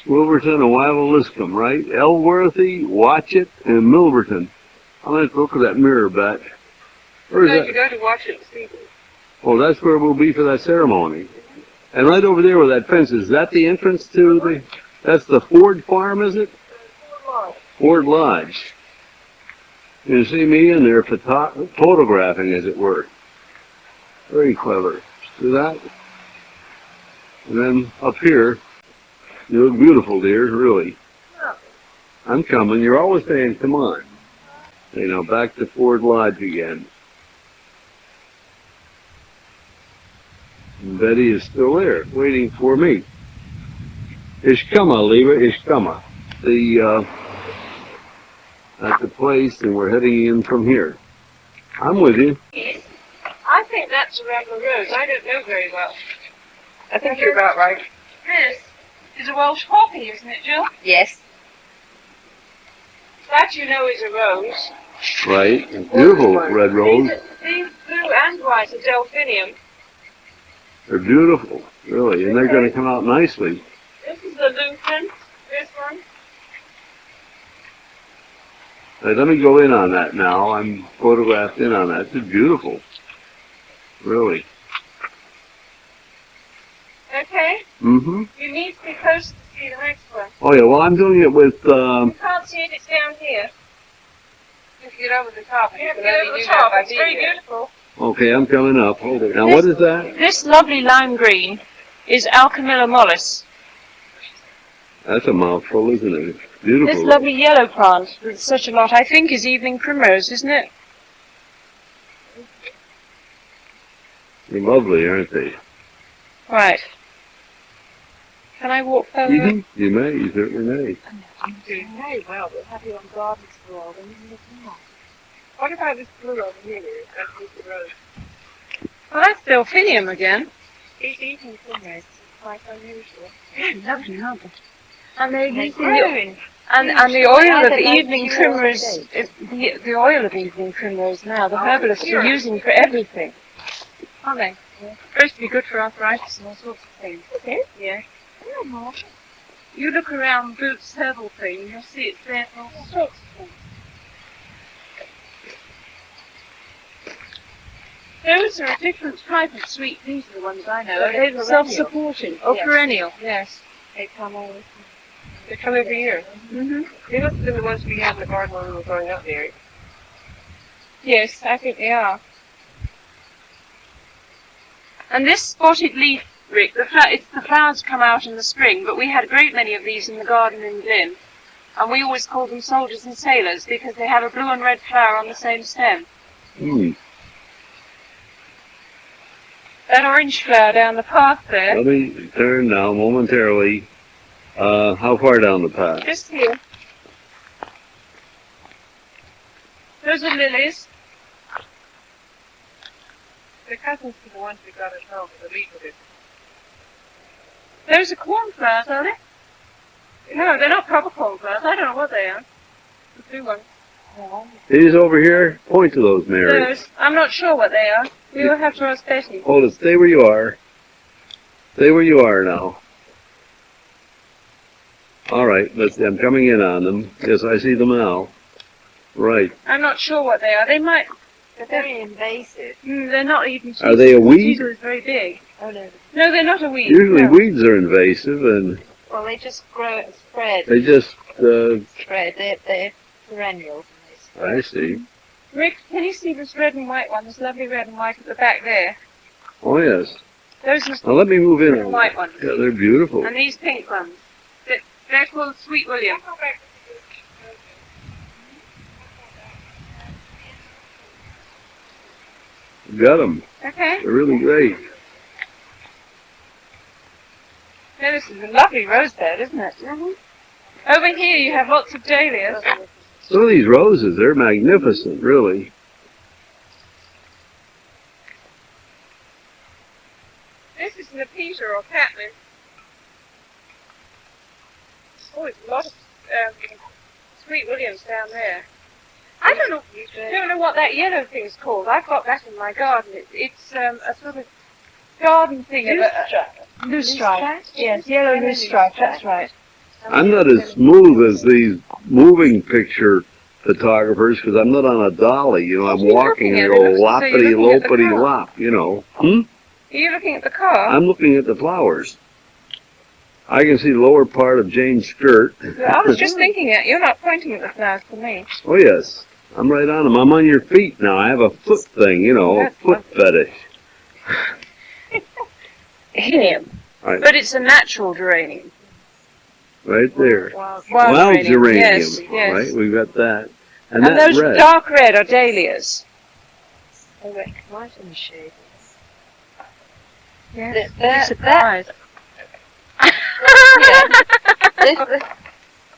Wilburton and Waveliscombe, right? Elworthy, Watchet, and Milverton. I'll have to look at that mirror back. Where is So that? you go to watch it this evening. Oh, that's where we'll be for that ceremony. And right over there where that fence is, that the entrance to the, that's the Ford Farm, is it? Ford Lodge. You see me in there photographing, as it were. Very clever. See that? And then up here, you look beautiful, dear, really. I'm coming. You're always saying, come on. You know, back to Ford Lodge again. And Betty is still there, waiting for me. Ishkama, Leva, Ishkama. At the place, and we're heading in from here. I'm with you. I think that's around the road. I don't know very well. I think you're about right. This is a Welsh poppy, isn't it, Jill? Yes. That, you know, is a rose. Right, beautiful red rose. These blue and white are delphinium. They're beautiful, really, and they're going to come out nicely. This is the lupin. This one. Hey, let me go in on that now. I'm photographed in on that. It's beautiful, really. Okay. Mm-hmm. You need to be close to see the next one. Oh yeah, well I'm doing it with. You can't see it. It's down here. You can get over the top. You have to get over the top. It's very beautiful. Okay, I'm coming up. Hold it. Now, what is that? This lovely lime green is Alchemilla mollis. That's a mouthful, isn't it? Beautiful. This lovely yellow plant with such a lot, I think, is evening primrose, isn't it? They're lovely, aren't they? Right. Can I walk further? Mm-hmm. You may. You certainly may. I'm doing very well. We'll have you on garden school. What about this blue over here? That's the road. Well, that's delphinium again. It's evening primrose. It's quite unusual. Yeah, lovely, aren't they? And they're They're using growing. and the oil of evening primrose, the oil of evening primrose now, the herbalists are using for everything, aren't they? Yeah. Supposed to be good for arthritis and all sorts of things. Okay. Yeah. You look around Boots' herbal thing, you'll see it's there for all sorts of things. Those are a different type of sweet. These are the ones I know. So They're self-supporting. Oh, Yes. perennial. Yes. They come always. They come every year. Mhm. They must have been the ones we had in the garden when we were growing up there. Yes, I think they are. And this spotted leaf, Rick, the flowers come out in the spring, but we had a great many of these in the garden in Glyn. And we always called them soldiers and sailors because they have a blue and red flower on the same stem. Hmm. That orange flower down the path there. Let me turn now momentarily. How far down the path? Just here. Those are lilies. They're cousins to the ones we got at home, the leaf of it. Those are cornflowers, are they? No, they're not proper cornflowers. I don't know what they are. The blue ones. These over here. Point to those, Mary. Those. I'm not sure what they are. We will have to ask Betty. Hold it. Stay where you are. Stay where you are now. All right. I'm coming in on them. Yes, I see them now. Right. I'm not sure what they are. They might. They're very invasive. They're not even. Are they a weed? Teasel is very big. Oh no. No, they're not a weed. Usually no. weeds are invasive, and Well, they just grow and spread. they just. Spread. They're perennials. I see. Rick, can you see this red and white one? This lovely red and white at the back there. Oh yes. Those are Now let me move in red and on white them. ones. Yeah, they're beautiful. And these pink ones. They're called Sweet William. Got them. Okay. They're really great. Now, this is a lovely rose bed, isn't it? Mm-hmm. Over here you have lots of dahlias. Some of these roses, they're magnificent, really. This is Nepeta or Catman. Oh, there's a lot of Sweet Williams down there. I don't know what that yellow thing's called. I've got that in my garden. It's a sort of garden thing. Loosestrife. Yes, yellow loosestrife. That's right. I'm not as smooth as these moving picture photographers because I'm not on a dolly. You know, I'm walking and I go loppity lopity lop. You know. Are you looking at the car? I'm looking at the flowers. I can see the lower part of Jane's skirt. I was just thinking it. You're not pointing at the flowers to me. Oh yes, I'm right on them. I'm on your feet now. I have a foot thing. You know, a foot fetish. Helium. Right. But it's a natural geranium. Right there. Wild geranium. Yes, yes. Right, we've got that. And that those red. dark red are dahlias. Oh, wait, right in the shade. Yes, That-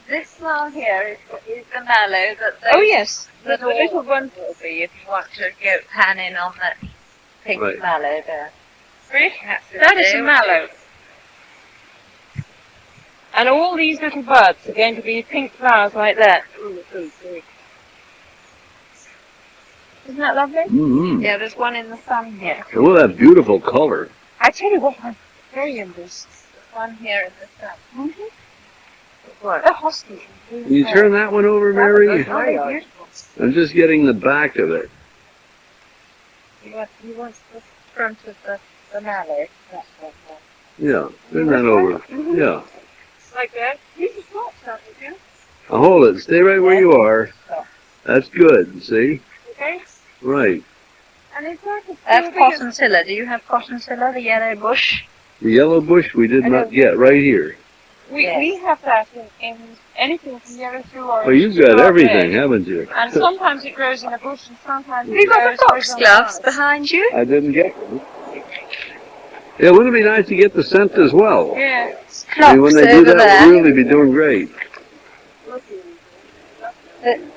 This one here is the mallow that Oh, yes. the little one will be if you want to go pan in on that pink Right. mallow there. That is a mallow. And all these little buds are going to be pink flowers like that. Isn't that lovely? Mm-hmm. Yeah, there's one in the sun here. And look at that beautiful color. I tell you what, I'm very envious. One here in the sun. What? The hospital. Can you turn that one over, Mary? Very beautiful. I'm just getting the back of it. You want the front of the mallow. That's what Yeah, turn that over. Yeah. Like that. These are small stuff, yeah? Now hold it. Stay right where you are. That's good. See? Okay. Right. And it's like a That's Potentilla. Do you have Potentilla, the yellow bush? The yellow bush we did not get right here. We have that in anything from yellow through orange. Well, you've got everything, haven't you? And sometimes it grows in a bush and sometimes Have you got the it grows foxgloves behind you? I didn't get them. Yeah, wouldn't it be nice to get the scent as well? Yeah. I mean, when they do over that, there. we'll really be doing great.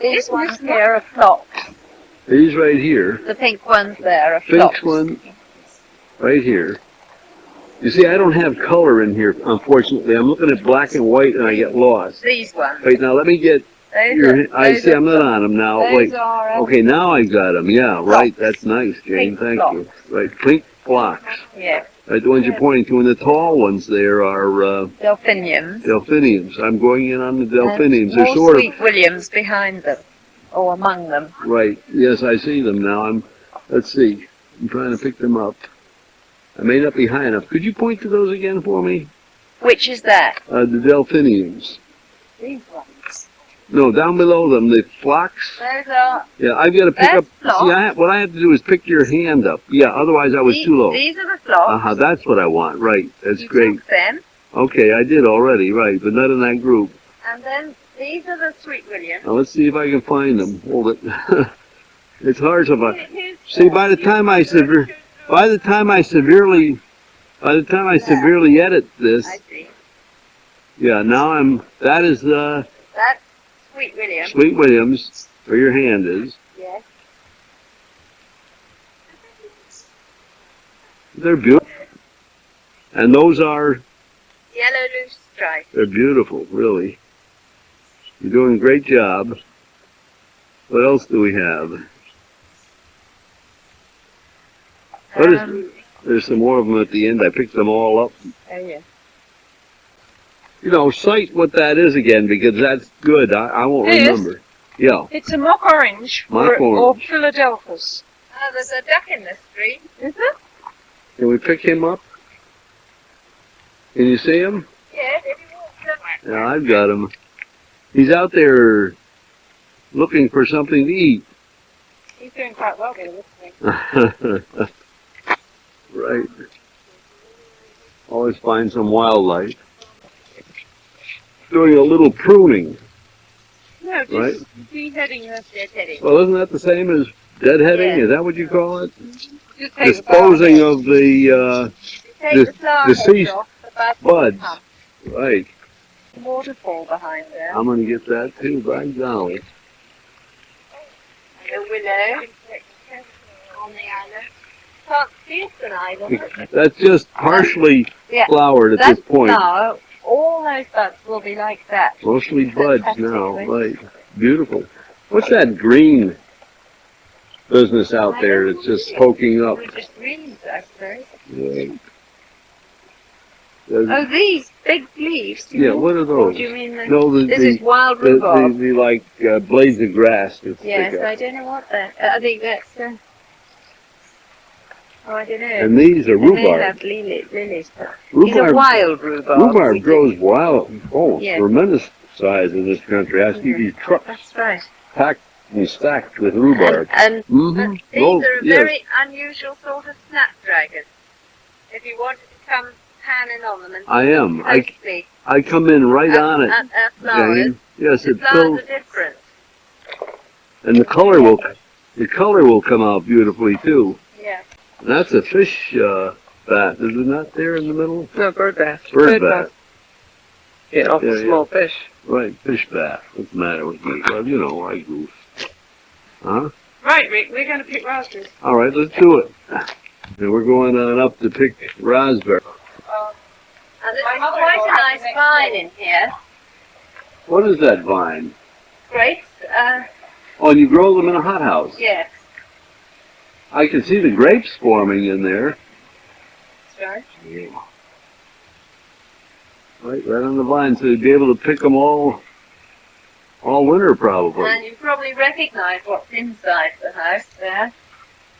These ones here are phlox. These right here. The pink ones there are Pink phlox. one right here. You see, I don't have color in here, unfortunately. I'm looking at black and white and I get lost. These ones. Wait, now let me get your... I see, I'm not on them now. Those Wait. are, Okay, now I got them. Yeah, right. That's nice, Jane. Pink Thank phlox. you. Right, pink phlox. Yeah. Right, the ones you're pointing to, and the tall ones there are Delphiniums. delphiniums. I'm going in on the delphiniums. And They're more sort Sweet Williams behind them, or among them. of right. Yes, I see them now. Let's see. I'm trying to pick them up. I may not be high enough. Could you point to those again for me? Which is that? The delphiniums. These ones. No, down below them, the phlox. Those are. Yeah, I've got to pick That's up. phlox. See, what I have to do is pick your hand up. Yeah, otherwise I was too low. These are the phlox. That's what I want. Right, that's You great. took them. Okay, I did already. Right, but not in that group. And then these are the Sweet Williams. Now let's see if I can find them. Hold it. It's hard to find. See, by the time I severely edit this, I see. yeah, now that is That's Sweet Williams. Sweet Williams, where your hand is. Yes. They're beautiful. And those are, Yellow loose stripe. they're beautiful, really. You're doing a great job. What else do we have? There's some more of them at the end. I picked them all up. Oh, yeah. You know, cite what that is again, because that's good. I won't It is? remember. Yeah. It's a mock orange, Mock or orange. Philadelphus. Oh, there's a duck in the street. Is it? Can we pick him up? Can you see him? Yes, if you walk the Yeah, I've got him. He's out there looking for something to eat. He's doing quite well there, isn't he? Right. Always find some wildlife. Doing a little pruning. No, just Right. beheading the deadheading. Well, isn't that the same as deadheading? Yeah. Is that what you call it? Just take Disposing of the take the flowers deceased off, the buds. come. Right. Waterfall behind there. I'm going to get that too, by golly. The willow on the island. can't see it tonight. On it. That's just partially Yeah. flowered at That's this point. now, all those buds will be like that. Mostly buds now. Fantastically. Right. Beautiful. What's that green business out there that's just poking up? They're just greens, I suppose. Yeah. Oh, these big leaves. Yeah, what are Or those? do you mean the, No, this is wild rhubarb? the like blades of grass that Yes, stick I up. don't know what that. I think that's. Oh, I don't know. And these are And they rhubarb. have lilies. These are wild rhubarb. Rhubarb grows wild. Oh, Yeah. tremendous size in this country. I see these trucks That's right. packed and stacked with rhubarb. And Mm-hmm. these Oh, are a yes. very unusual sort of snapdragon. If you wanted to come panning on them and I am. closely I come in right on it, at our flowers, Jane. Yes, the it flowers fills, are different. and the color will come out beautifully too. Yeah. And that's a fish bath, is it not there in the middle? No, bird bath. Bird bath. Yeah, off Yeah, the small fish. Right, fish bath. What's the matter with me? Well, you know, I goof. Huh? Right, Rick, we're going to pick raspberries. All right, let's do it. And we're going on up to pick raspberry. And there's quite a nice vine in here. What is that vine? Grapes. Oh, and you grow them in a hothouse. Yes. I can see the grapes forming in there. That's right. Right on the vine, so you'd be able to pick them all winter probably. And you probably recognise what's inside the house there.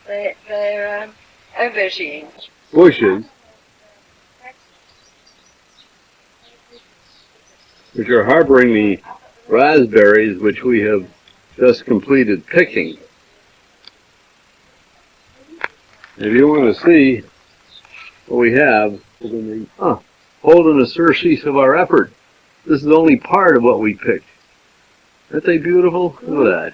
They're aubergines. Bushes, which are harboring the raspberries, which we have just completed picking. If you want to see what we have, holding a surcease of our effort. This is only part of what we picked. Aren't they beautiful? Look at that.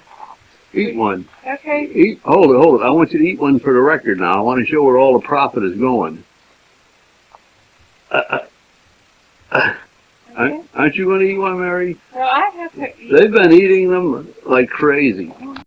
Eat one. Okay. Hold it. I want you to eat one for the record now. I want to show where all the profit is going. Aren't you going to eat one, Mary? Well, I have to eat. They've been eating them like crazy.